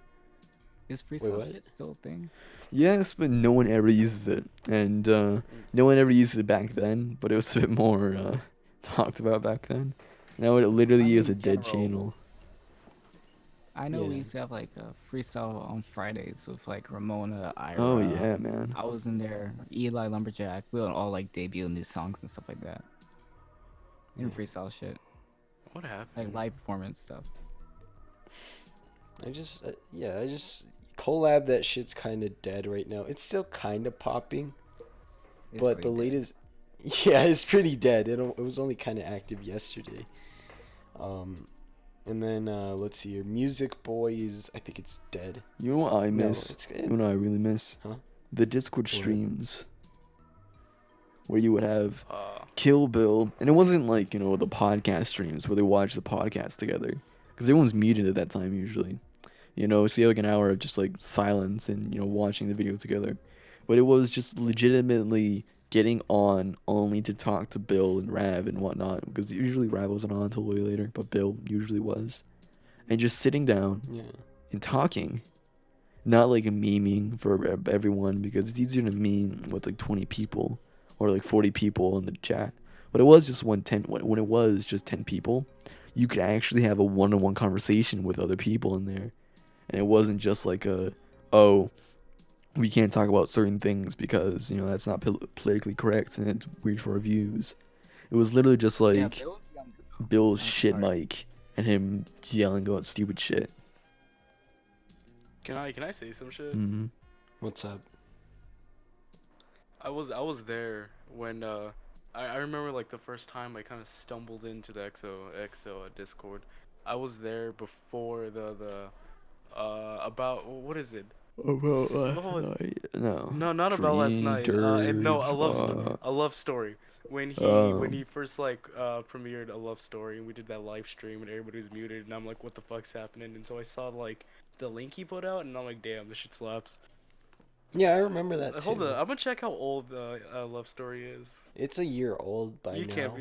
Is freestyle what? shit still a thing? Yes, but no one ever uses it, and no one ever used it back then. But it was a bit more talked about back then. Now it literally I mean, is a dead general- channel. I know we Yeah. used to have like a freestyle on Fridays with like Ramona, Ira. Oh yeah, man. I was in there, Eli Lumberjack. We would all like debut new songs and stuff like that. And freestyle shit, What happened? like live performance stuff. I just collab that shit's kind of dead right now. It's still kind of popping. It's But the pretty dead. latest, yeah, it's pretty dead. It was only kind of active yesterday. And then let's see here, Music Boys. I think it's dead. You know what I No, miss? it's You good. know what I really miss? Huh? The Discord streams, where you would have Uh, Kill Bill, and it wasn't like the podcast streams where they watch the podcast together, because everyone's muted at that time usually. So you have like an hour of just like silence and watching the video together. But it was just legitimately getting on only to talk to Bill and Rav and whatnot, because usually Rav wasn't on until way later, but Bill usually was, and just sitting down Yeah. and talking, not like memeing for everyone, because it's easier to meme with like 20 people or like 40 people in the chat. But it was just when it was just 10 people, you could actually have a one-on-one conversation with other people in there, and it wasn't just like we can't talk about certain things because that's not politically correct and it's weird for our views. It was literally just like Yeah, Bill was young. Bill's Oh, shit sorry. mic and him yelling about stupid shit. can I say some shit? Mm-hmm. What's up? I was there when I remember like the first time I kind of stumbled into the EXO Discord. I was there before the about what is it? About What was- no. No, not about last night. And no, Dirge, a love story. When he Oh. when he first premiered a love story, and we did that live stream and everybody was muted, and I'm like, what the fuck's happening? And so I saw like the link he put out, and I'm like, damn, this shit slaps. Yeah, I remember that too. Hold on, I'm gonna check how old the love story is. It's a year old by You now. can't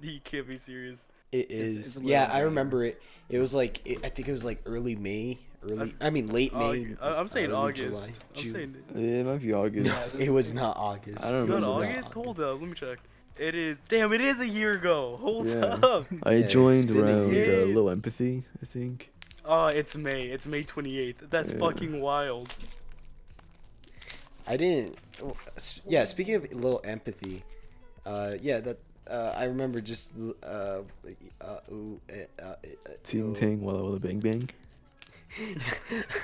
be you can't be serious. It It's is. a Yeah, little I later. remember it. It was like I think it was like early May. Late May. I'm saying early August. July, I'm June. saying It might be August. No, it was not August. I don't It you was got remember. not August. Hold up, let me check. It is. Damn, it is a year ago. Hold Yeah. up. I Yeah, it's joined been a around year. Low Empathy, I think. Oh, it's May. It's May 28th. That's Yeah. fucking wild. I didn't. Yeah, speaking of little empathy, yeah, I remember just Ting ting, walla walla bang bang.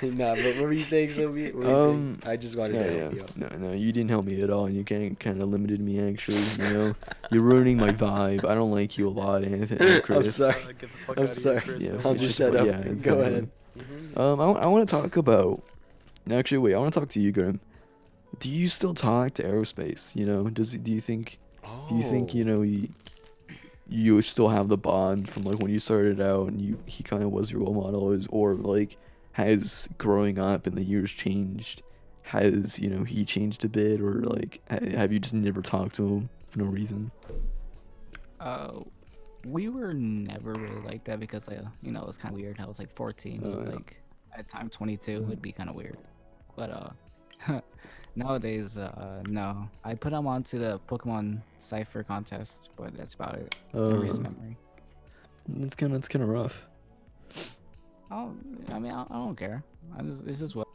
Nah, but what were you saying, Sylvia? What were you saying? I just wanted to help you out. No, you didn't help me at all. You kind of limited me, actually. You know, you're ruining my vibe. I don't like you a lot, Anthony, Chris. sorry. Get the fuck I'm outta here, sorry. Chris. Yeah, I'll we just should- shut up. yeah, Go exactly. ahead. I want to talk about. Actually, wait. I want to talk to you, Grim. Do you still talk to Aerospace? You know, do you think Oh. you know you still have the bond from like when you started out and he kind of was your role model, or like has growing up in the years changed? Has he changed a bit, or like have you just never talked to him for no reason? We were never really like that because it was kind of weird. I was like 14. He was yeah. like at time 22 would be kind of weird. But nowadays, no. I put him onto the Pokemon Cipher contest, but that's about it. In recent memory. It's kind of rough. I don't care. It's just what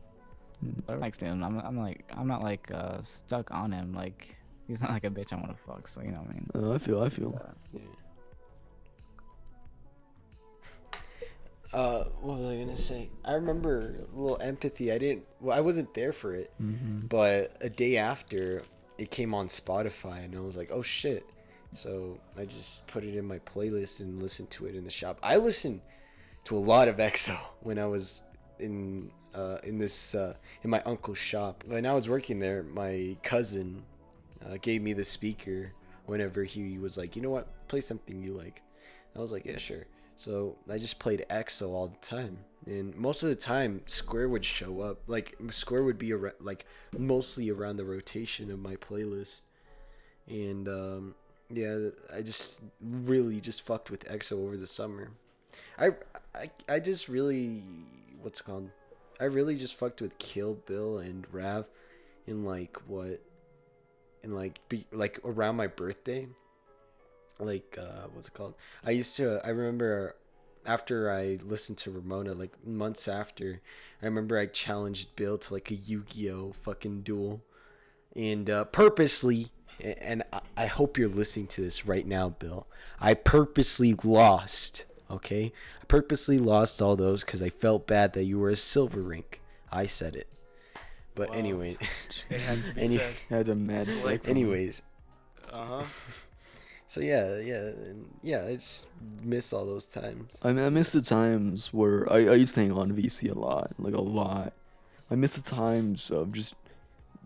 I like to him. I'm not like stuck on him. Like he's not like a bitch I want to fuck. So you know what I mean. I feel. What was I gonna say? I remember a little empathy. I wasn't there for it, Mm-hmm. but a day after, it came on Spotify, and I was like, oh shit. So I just put it in my playlist and listened to it in the shop. I listened to a lot of EXO when I was in my uncle's shop. When I was working there, my cousin gave me the speaker whenever he was like, you know what, play something you like. I was like, yeah, sure. So I just played EXO all the time, and most of the time Square would show up. Like Square would be mostly around the rotation of my playlist, and yeah, I just really just fucked with EXO over the summer. I just really I really just fucked with Kill Bill and Rav in around my birthday. I remember after I listened to Ramona, like months after, I remember I challenged Bill to like a Yu-Gi-Oh fucking duel, and purposely, and I hope you're listening to this right now, Bill, I purposely lost. Okay, I purposely lost all those because I felt bad that you were a silver rank. I said it, but Wow. anyway. It had to be said. Had a mad flex. on him. Anyways. Uh huh. So yeah, I just miss all those times. I mean, I miss the times where I used to hang on VC a lot, like a lot. I miss the times of just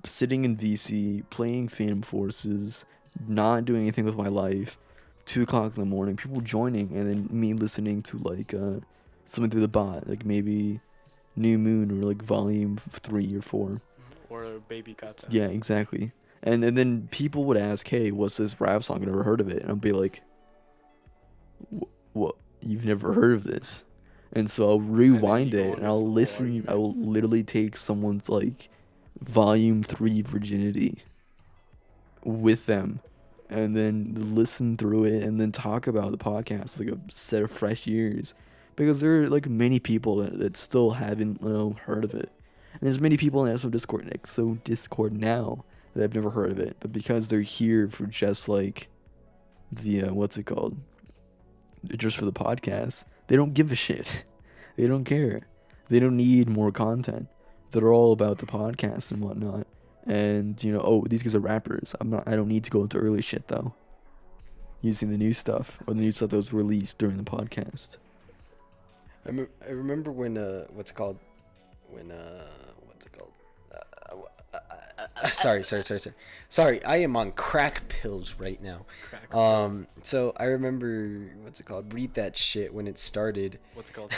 sitting in VC, playing Phantom Forces, not doing anything with my life, 2 o'clock in the morning, people joining, and then me listening to like something through the bot, like maybe New Moon or like Volume 3 or 4. Or Baby Gata. Yeah, exactly. And then people would ask, hey, what's this rap song? I've never heard of it. And I'll be like, what? You've never heard of this? And so I'll rewind you go it on and this I'll whole listen. argument. I will literally take someone's like Volume 3 virginity with them and then listen through it and then talk about the podcast like a set of fresh ears. Because there are like many people that still haven't heard of it. And there's many people in Discord now that I've never heard of it, but because they're here for just like the just for the podcast, they don't give a shit. They don't care. They don't need more content. They're all about the podcast and whatnot. And these guys are rappers. I don't need to go into early shit though. Using the new stuff or the new stuff that was released during the podcast. I remember when Sorry, I am on crack pills right now. So I remember read that shit when it started. What's it called?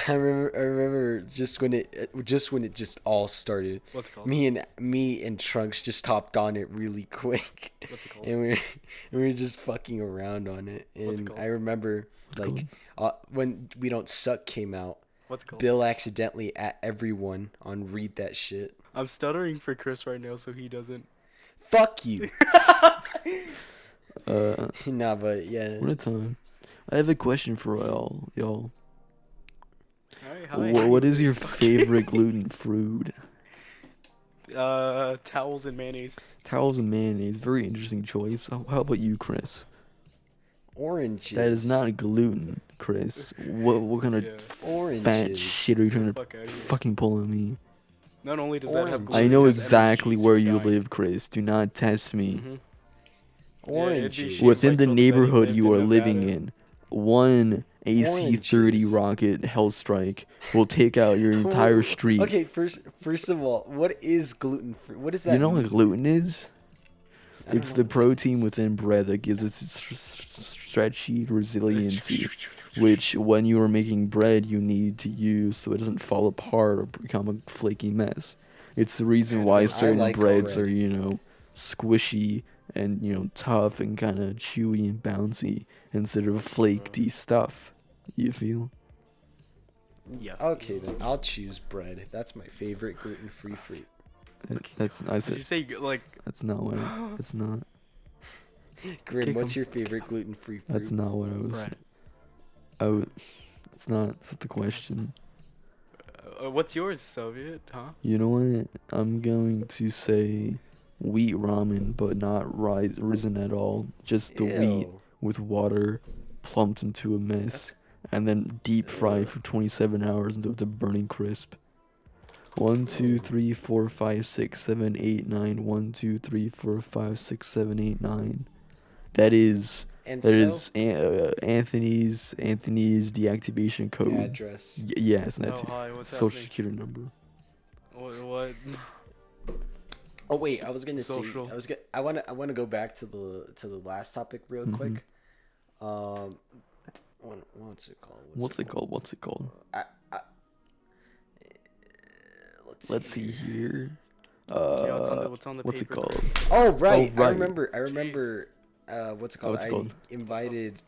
I remember just when it just all started. What's it called? Me and Trunks just hopped on it really quick. What's it called? And we were just fucking around on it. What's it And called? I remember when We Don't Suck came out, What's it called? Bill accidentally at everyone on read that shit. I'm stuttering for Chris right now, so he doesn't. Fuck you. Nah, but yeah. What a time. I have a question for y'all. Hi. What is your favorite gluten food? Towels and mayonnaise. Towels and mayonnaise. Very interesting choice. How about you, Chris? Oranges. That is not gluten, Chris. What kind of Yeah. fat Oranges. shit are you trying to Fuck outta here. fucking pull on me? Not only does that have Orange. gluten, I know it has exactly MSGs, where you're you dying. live, Chris. Do not test me. Mhm. Oranges. shit Within like the something that he neighborhood lived you in are living Nevada. in, one AC-30 Oranges. rocket Hellstrike will take out your entire street. Okay, first of all, what is gluten free? What does that You know mean? what gluten is? I don't It's know the what that protein is. within bread that gives it its stretchy resiliency, which when you are making bread you need to use so it doesn't fall apart or become a flaky mess. It's the reason Man, why I certain like breads bread. are, squishy and, tough and kind of chewy and bouncy instead of flakey stuff. You feel? Yeah. Okay, then I'll choose bread. That's my favorite gluten free fruit. That's I Did you said. say like? That's not what. That's not. Grim, Kick what's 'em. your favorite gluten free fruit? That's not what I was. Bread. It's not. That's not the question. What's yours, Soviet? Huh? You know what? I'm going to say wheat ramen, but not risen at all. Just the wheat Ew. with water plumped into a mess, and then deep fried for 27 hours until it's a burning crisp. 1, 2, 3, 4, 5, 6, 7, 8, 9. 1, 2, 3, 4, 5, 6, 7, 8, 9. That is And Anthony's deactivation code. address. Yes, that's Oh, hi, what's social happening? security number. What? Oh wait, I was gonna Social. say I wanna go back to the last topic real Mhm. quick. What's it called? What's it called? I, Let's see here. What's on the What's it paper? called? Oh right, Oh, right. I remember. What's it called? What's it called? Invited.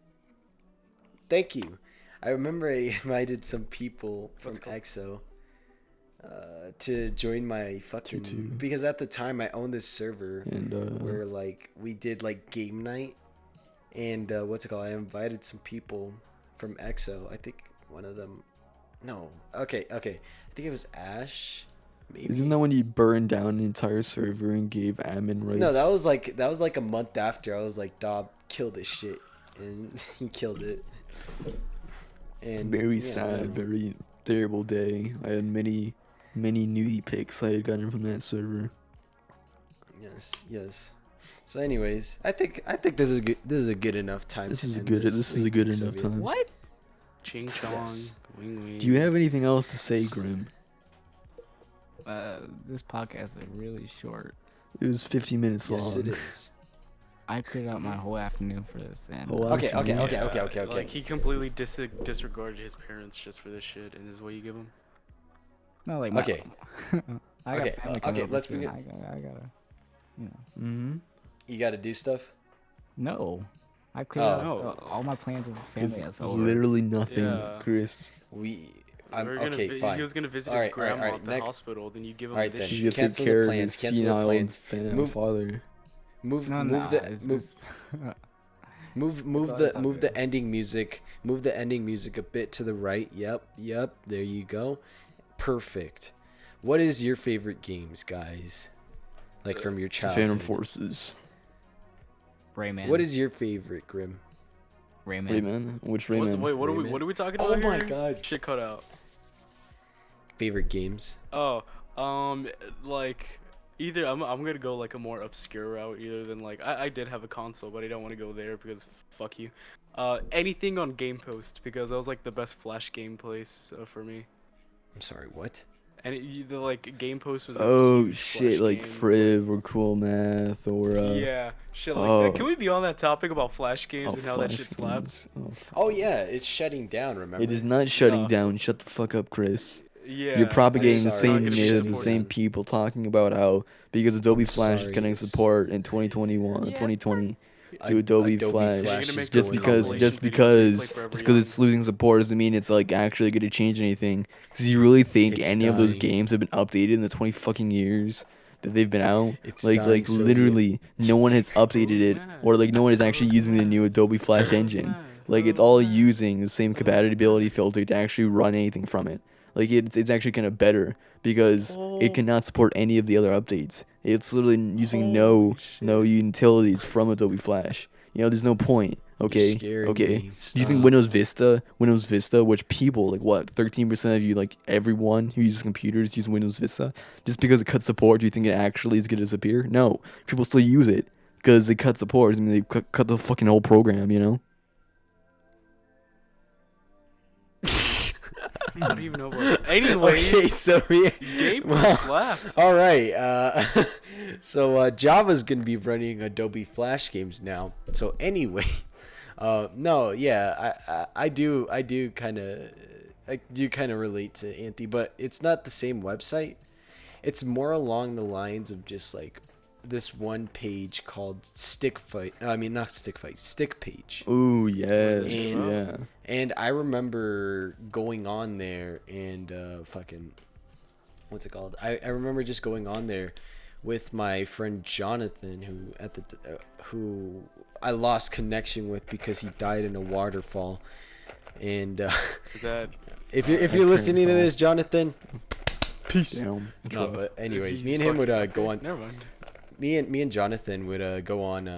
Thank you. I remember I invited some people from What's it called? EXO. To join my fucking Tutu. because at the time I owned this server And where like we did like game night, and what's it called? I invited some people from EXO. I think one of them. No. Okay. I think it was Ash. Maybe. isn't that when you burned down an entire server and gave admin rights? No, that was like a month after. I was like, "Dob, kill this shit," and he killed it. And very yeah, sad, very terrible day. I had many nudie pics I had gotten from that server. Yes. So, anyways, I think this is good. This is a good enough time. This to is a end good. This What is do a you good think, enough Soviet? time. What? Ching chong. Yes. Wing wing. Do you have anything else to say, Grim? This podcast is really short. It was 50 minutes long. Yes, it is. I cleared out my whole afternoon for this, and Oh, Okay. actually, Like he completely disregarded his parents just for this shit, and this is what you give him. no, like Okay. I got Okay, family coming over let's soon. begin. I gotta, Mm-hmm. You got to do stuff. No, I cleared Oh. out all my plans with family. It's That's over. literally nothing, Yeah. Chris. I'm We're gonna okay. Fine. He was gonna visit All his right, all right, grandma all right, at the next- hospital. Then you give him all right, this then. He's shit. gonna take Cancel the care of plans, his cancel the senile plans. Move- father. Move No, move nah, the it's move just- move it's all move the good. ending music. Move the ending music a bit to the right. Yep. There you go. Perfect. What is your favorite games, guys? Like from your childhood. Phantom Forces. Rayman. What is your favorite, Grim? Rayman? Rayman? Which Wait, Rayman? Rayman? what are we talking Oh about my here? God. Shit cut out. Favorite games? Oh, like either I'm gonna go like a more obscure route, either than like I did have a console, but I don't want to go there because fuck you. Anything on Game Post, because that was like the best Flash game place for me. I'm sorry. What? And the like Game Post was. a Oh huge shit, Flash like game. Friv or Cool Math or Yeah, shit like oh. that. Can we be on that topic about Flash games oh, and how that Flash shit slaps? games. Oh, Oh yeah, it's shutting down. Remember? it is not shutting No. down. Shut the fuck up, Chris. Yeah. You're propagating the I'm sorry. same It's not gonna be myth of the supported. same people talking about how because Adobe Flash is sorry, getting it's- support in 2021, Yeah. 2020 to Adobe Flash. They're gonna make Just a because, compilation just video so you because, play forever just because young. it's losing support doesn't mean it's like actually going to change anything. Because you really think It's any of those dying. games have been updated in the 20 fucking years that they've been out? It's like dying, Soviet. literally, no one has updated it, or like no one is actually using the new Adobe Flash engine. Like it's all using the same compatibility filter to actually run anything from it. Like it's actually kind of better because it cannot support any of the other updates. It's literally using no utilities from Adobe Flash. There's no point Okay, scaring okay. me. Do you think Stop. Windows Vista, which people like what 13% of you, like everyone who uses computers use Windows Vista, just because it cuts support, do you think it actually is gonna disappear? No, people still use it because it cuts support. I mean, they cut the fucking whole program, you know. I don't even know what. Anyway, Okay, so we Gabe well, laughed. all right. So Java's gonna be running Adobe Flash games now. So anyway, no, yeah, I do kind of relate to Anthony, but it's not the same website. It's more along the lines of just like this one page called Stick Fight. I mean, not Stick Fight, Stick Page. Ooh, yes, And- yeah. And I remember going on there and fucking, what's it called? I remember just going on there with my friend Jonathan, who I lost connection with because he died in a waterfall. And Is that if you're That listening to turned this, Jonathan, peace. Damn. No, but anyways, he's me and him would fucking- go okay, on. Never mind. Me and Jonathan would go on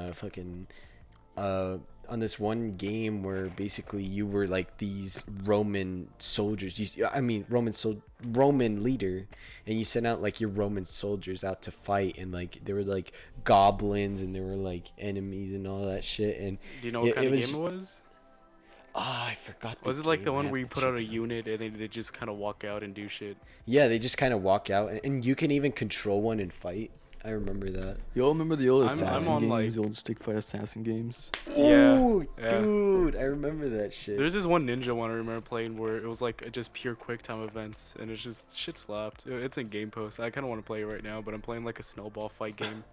on this one game where basically you were like these Roman soldiers. Roman leader, and you sent out like your Roman soldiers out to fight, and like there were like goblins and there were like enemies and all that shit. And Do you know what it kind of was game it was? I forgot. Was it like the game. I one have where you to put out a check it unit and then they just kind of walk out and do shit? Yeah, they just kind of walk out, and you can even control one and fight. I remember that. Y'all remember the old I'm assassin on, games, like- the old stick fight assassin games? Yeah, Ooh, yeah. dude, I remember that shit. There's this one ninja one I remember playing where it was like just pure quick time events and it's just shit slapped. It's in Game Post. I kind of want to play it right now, but I'm playing like a snowball fight game.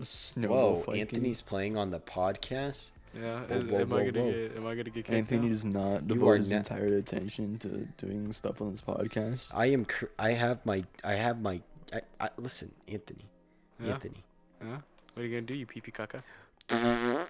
Snowball Whoa, fight game. Anthony's playing on the podcast. Yeah, Whoa, whoa, am I whoa, gonna whoa. get kicked Anthony out? does not You devote are his not- entire attention to doing stuff on this podcast. I listen, Anthony. Yeah? Anthony. Yeah? What are you gonna do, you pee-pee caca? Alright.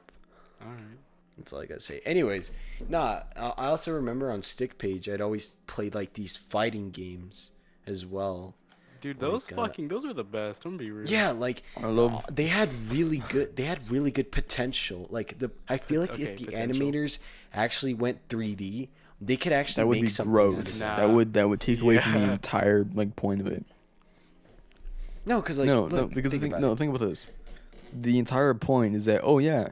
That's all I gotta say. Anyways, I also remember on Stick Page I'd always played like these fighting games as well. Dude, Like, those were the best. I'm gonna be real. Yeah, like I love. they had really good potential. Like I feel like Okay, if the potential. animators actually went 3D, they could actually That would make be something gross. out of Nah. it. That would take away from the Yeah. entire like point of it. No, because like no, look, because think think about it. think about this. The entire point is that, oh yeah,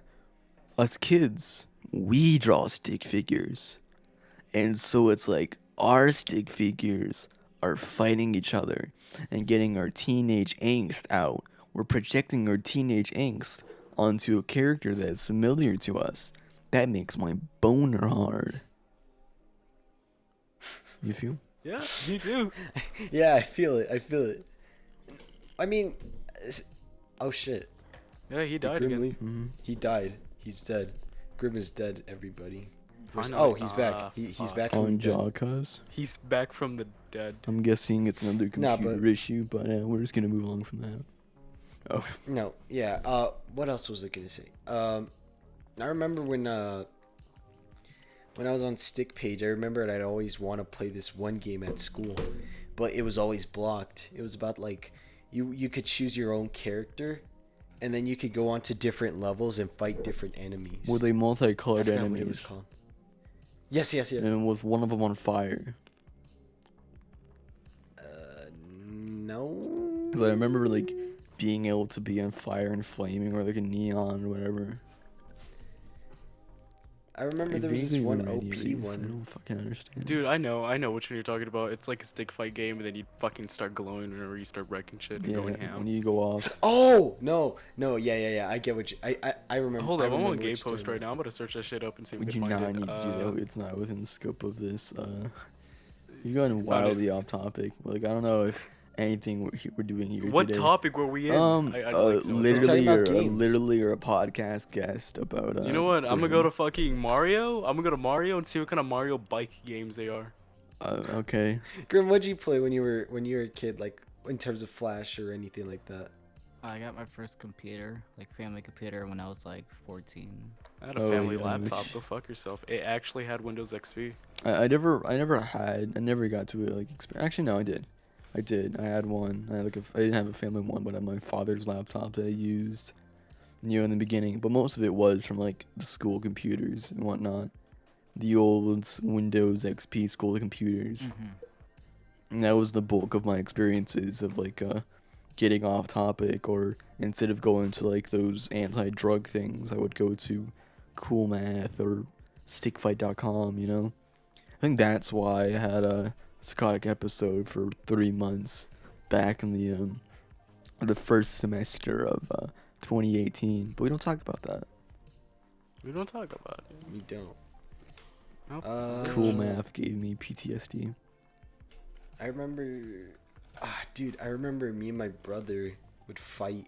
us kids, we draw stick figures, and so it's like our stick figures are fighting each other and getting our teenage angst out. We're projecting our teenage angst onto a character that is familiar to us. That makes my boner hard. You feel? Yeah, me too. Yeah, I feel it. I mean, oh shit. Yeah, he died Grim again. Lee- He died. He's dead. Grim is dead, everybody. Finally. Oh, he's back. Ah, He's fuck. back from On the dead. jaw, cuz. He's back from the dead. I'm guessing it's another Nah, computer but- issue, but we're just gonna move on from that. Oh, No, yeah. What else was I gonna say? I remember when I was on Stick Page, I remember I'd always want to play this one game at school, but it was always blocked. It was about like you could choose your own character, and then you could go on to different levels and fight different enemies. were they I multicolored forgot what it was enemies? called. Yes. And was one of them on fire? No. Because I remember like being able to be on fire and flaming, or like a neon or whatever. I remember I there was this vaguely one remember any OP of these, I one. don't fucking understand. Dude, I know which one you're talking about. It's like a stick fight game, and then you fucking start glowing whenever you start wrecking shit and Yeah, going when ham. you go off. Oh no, yeah. I get what you. I remember. Hold I up, I'm remember on what Game you're Post talking right now. I'm gonna search that shit up and see if We we do can not find it. need to do that. It's not within the scope of this. You're going Found it. wildly off topic. Like, I don't know if anything we're doing here What today. topic were we in? I'd like to know what Literally, Talking or about games. literally, or a podcast guest about. You know what? I'm gonna go Grim. to fucking Mario. I'm gonna go to Mario and see what kind of Mario bike games they are. Okay. Grim, what'd you play when you were a kid, like in terms of Flash or anything like that? I got my first computer, like family computer, when I was like 14. I had a Oh, family yeah, laptop. which- Go fuck yourself. It actually had Windows XP. I never got to like actually no, I did. I had one. I didn't have a family one, but I had my father's laptop that I used. in the beginning, but most of it was from like the school computers and whatnot, the old Windows XP school computers. And that was the bulk of my experiences of like getting off topic, or instead of going to like those anti-drug things, I would go to Cool Math or stickfight.com, you know? I think that's why I had a psychotic episode for 3 months back in the first semester of 2018, but we don't talk about that. We don't talk about it. We don't. Nope. Cool Math gave me PTSD. I remember, dude, I remember me and my brother would fight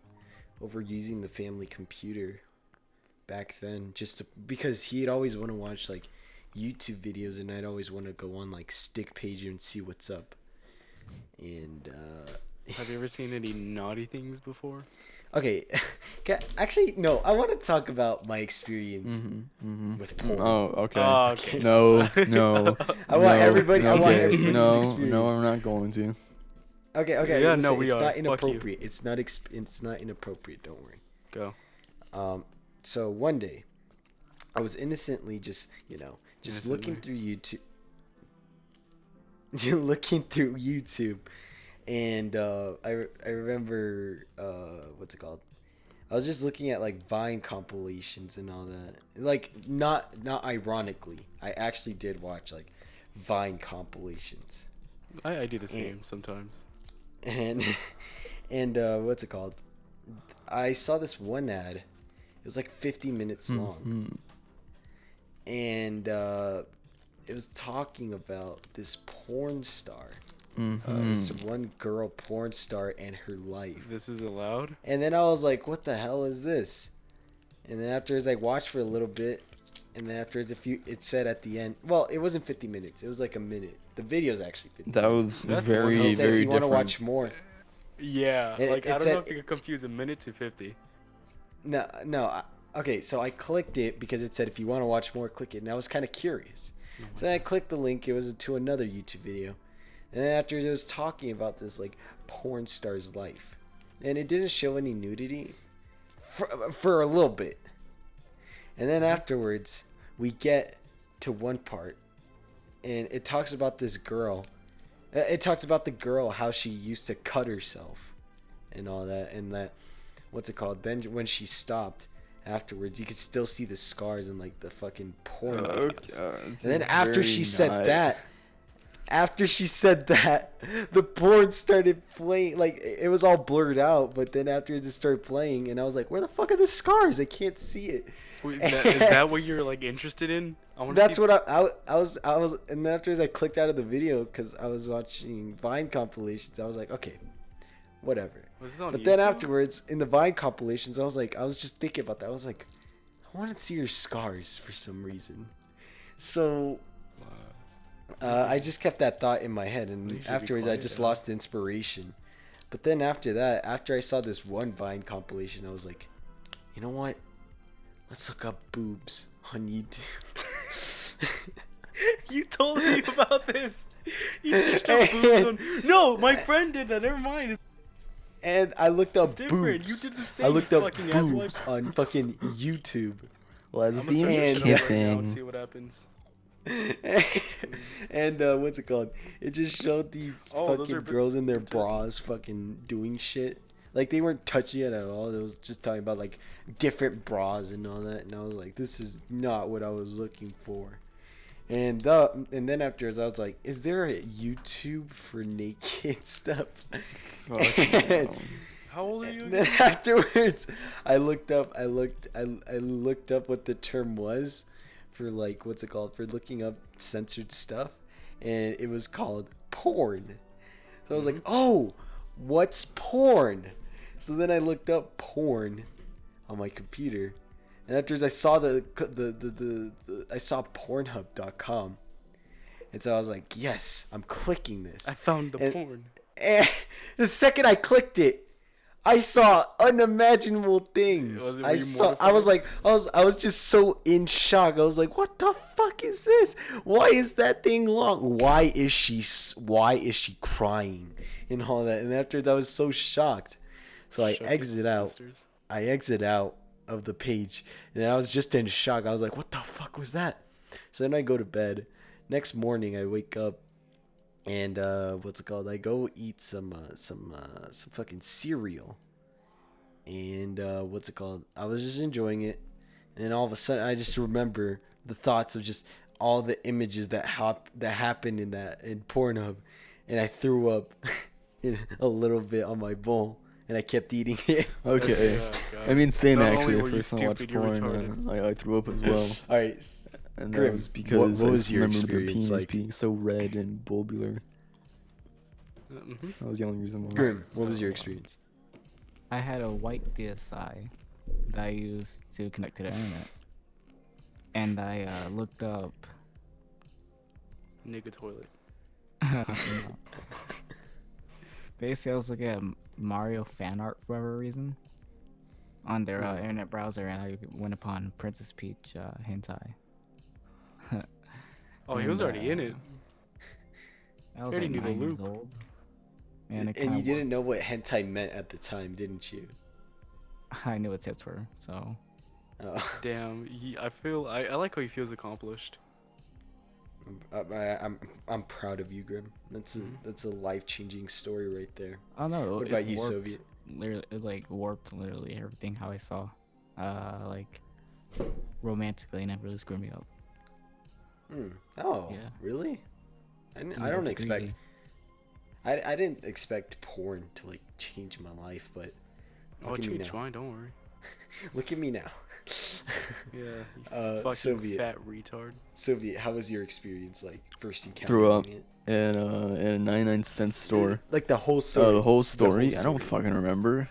over using the family computer back then, because he'd always want to watch like YouTube videos, and I'd always want to go on like Stick Page and see what's up. And Have you ever seen any naughty things before? okay, actually, no, I want to talk about my experience with porn. Oh, okay. Oh, okay. No. I want everybody. I want Okay. everybody's No, experience. no, I'm not going to. Okay. Yeah, listen, no, we it's are. not Fuck you. inappropriate. It's not inappropriate. Don't worry. Go. So one day, I was innocently just looking through YouTube, and I remember what's it called? I was just looking at like Vine compilations and all that. Like not ironically, I actually did watch like Vine compilations. I do the same sometimes. And what's it called? I saw this one ad. It was like 50 minutes long. And it was talking about this porn star. This one girl porn star and her life. This is allowed? And then I was like, what the hell is this? And then afterwards I watched for a little bit. And then afterwards it said at the end, well, it wasn't 50 minutes. It was like a minute. The video's actually 50 That was That's very, one- It said if very you want to different. watch more. Yeah. It- Like, it I don't said- know if you could confuse a minute to 50. No. Okay, so I clicked it because it said if you want to watch more, click it. And I was kind of curious. So then I clicked the link. It was to another YouTube video. And then after it was talking about this like porn star's life. And it didn't show any nudity for a little bit. And then afterwards, we get to one part. And it talks about this girl. It talks about the girl, how she used to cut herself. And all that. And that, what's it called? Then when she stopped, afterwards, you could still see the scars and like the fucking porn. And then after she said that, the porn started playing. Like it was all blurred out, but then afterwards it started playing, and I was like, "Where the fuck are the scars? I can't see it." Wait, is that what you're like interested in? I want That's what I was, and then afterwards I clicked out of the video because I was watching Vine compilations. I was like, okay, whatever. Was this on But then YouTube? afterwards, in the Vine compilations, I was just thinking about that. I was like, I want to see her scars for some reason. So I just kept that thought in my head, You and should be afterwards I quiet, just yeah. lost the inspiration. But then after that, after I saw this one Vine compilation, I was like, you know what? Let's look up boobs on YouTube. You told me about this. You searched up boobs on... No, my friend did that. Never mind. And I looked up Different. boobs. You did the same. I looked up fucking asshole. boobs on fucking YouTube. Lesbian search it up Right now and kissing. see what happens. And what's it called? It just showed these Oh, those fucking are girls in their tits. bras fucking doing shit. Like they weren't touching it at all. It was just talking about like different bras and all that. And I was like, this is not what I was looking for. And then afterwards, I was like, is there a YouTube for naked stuff? And- How old are you And then again? afterwards, I looked up what the term was for like what's it called for looking up censored stuff, and it was called porn. So I was like, oh, what's porn? So then I looked up porn on my computer, and afterwards I saw I saw Pornhub.com, and so I was like, yes, I'm clicking this. I found the And- porn. And the second I clicked it, I saw unimaginable things. Was it- were I you saw. I was like, I was just so in shock. I was like, what the fuck is this? Why is that thing long? Why is she crying and all that? And afterwards, I was so shocked. So I Showcase exit the out. sisters. I exit out of the page, and I was just in shock. I was like, "What the fuck was that?" So then I go to bed. Next morning, I wake up, and what's it called? I go eat some fucking cereal, and what's it called? I was just enjoying it, and then all of a sudden, I just remember the thoughts of just all the images that happened in Pornhub, and I threw up a little bit on my bowl, and I kept eating it. Okay. Oh, God. I mean, same Not actually. only The were you first time I watched stupid, you're porn, I threw up as well. All right, And Grim, that was because what I was just your remembered the experience penis like? being so red and bulbular. Mhm. That was the only reason why. Grim, what was your experience? I had a white DSI that I used to connect to the internet, and I looked up. Nigga toilet. No. Basically, I was looking at Mario fan art for whatever reason on their internet browser, and I went upon Princess Peach hentai. Oh, he was already in it. I was Already like knew the 9 years loop. old. And, it And you kinda didn't worked. know what hentai meant at the time, didn't you? I knew what tits were, so Oh. Damn, I feel I like how he feels accomplished. I'm proud of you, Grim. That's a life-changing story right there. I don't know. What it about you, warped Soviet? Literally, it like warped literally everything how I saw, like romantically, and it really screwed me up. Oh, Yeah. really? I To don't make me expect. greedy. I didn't expect porn to like change my life, but Oh, look at me change now. mine, don't worry. Look at me now. Yeah, you fucking Soviet. fat retard. Soviet, how was your experience like first Threw encountering up. it? In a 99-cent store. Like the whole story. The whole story? I don't story. fucking remember.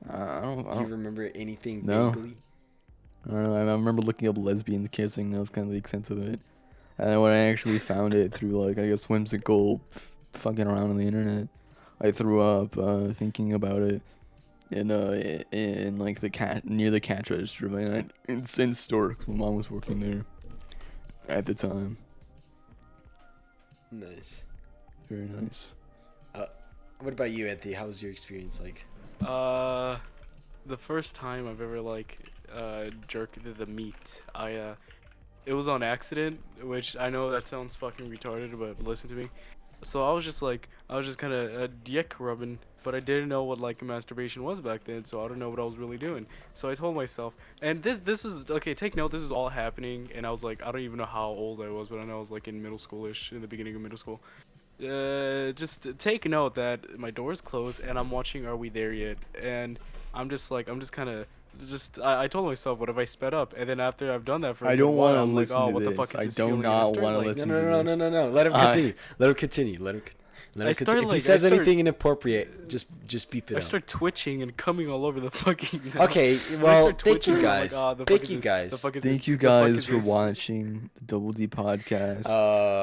I Do you don't remember anything No. vaguely? I don't know. I remember looking up lesbians kissing. That was kind of the extent of it. And then when I actually found it through, like, I guess whimsical fucking around on the internet, I threw up thinking about it in like near the cash register by an insane store 'cause my mom was working there at the time. Nice. Very nice. What about you, Anthony? How was your experience like? The first time I've ever like jerked the meat, it was on accident, which I know that sounds fucking retarded, but listen to me. So I was just kind of dick rubbing, but I didn't know what like masturbation was back then, so I don't know what I was really doing. So I told myself, and this was okay. Take note, this is all happening, and I was like, I don't even know how old I was, but I know I was like in middle schoolish, in the beginning of middle school. Just take note that my door's closed, and I'm watching Are We There Yet? And I'm just kind of. I told myself, what if I sped up? And then after I've done that for a I good don't while, want to I'm like, listen oh, to what the this. fuck is I this do feeling? And I not start, want to like, listen No, to no, this. no, no, no, no. Let him I- continue. Let him continue. Let him I continue. started, If he like, says I started- anything inappropriate, just beep it I out. start twitching and coming all over the fucking. Okay, When I well, start thank you twitching, I'm like, guys. "Ah, the fuck Thank is you this? guys. The fuck is Thank this? you The fuck guys is for this?" watching the Double D podcast.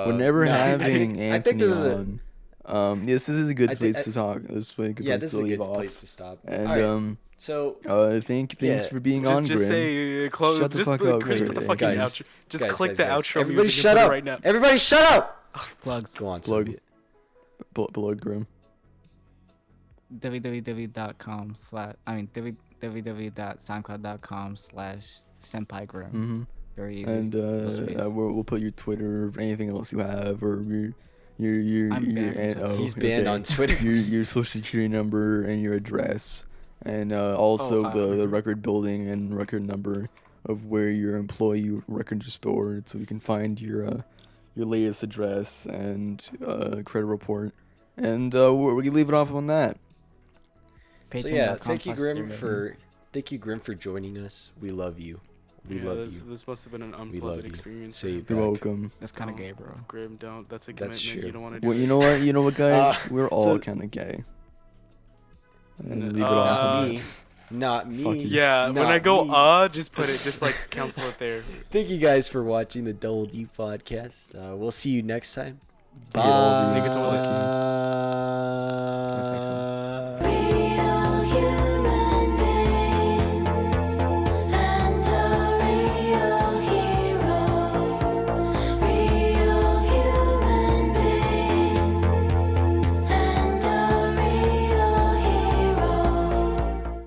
We're never No, having I think Anthony this is on. This is a good I think- place to talk. This is a good yeah, place this to is a leave good off. place to stop. And Alright, so thanks Yeah, for being on, Just Grim. say close. Shut the just fuck put, up, Chris, put the Grim. fucking Guys, outro. Just guys, click guys, the guys. outro Everybody music shut and put it up right now. Everybody shut up. plugs. Go on, Plug. Soviet. Blood Grim. www.soundcloud.com/senpaigrim. Mm-hmm. Very easy. And no space. we'll put your Twitter or anything else you have, or I'm banned from Twitter. He's banned on Twitter. your social security number and your address, and also the record building and record number of where your employee records are stored, so we can find your latest address and credit report, and we can leave it off on that. So yeah, Patreon.com/stereos. thank you Grim for joining us. We love you. We Yeah, love this, you. This must have been an We love unpleasant you. experience. Say You're back. welcome. That's kind of gay, bro. Grim, don't. That's a That's commitment. true. You don't want to do. Well, it. you know what, guys? We're all so- kind of gay. And N- leave it off uh, on Me, that. not me. Fuck you. Yeah, when I Not go me. just put it, just like cancel it there. Thank you guys for watching the Double D podcast. We'll see you next time. Get all of you. Nigga toilet. Bye.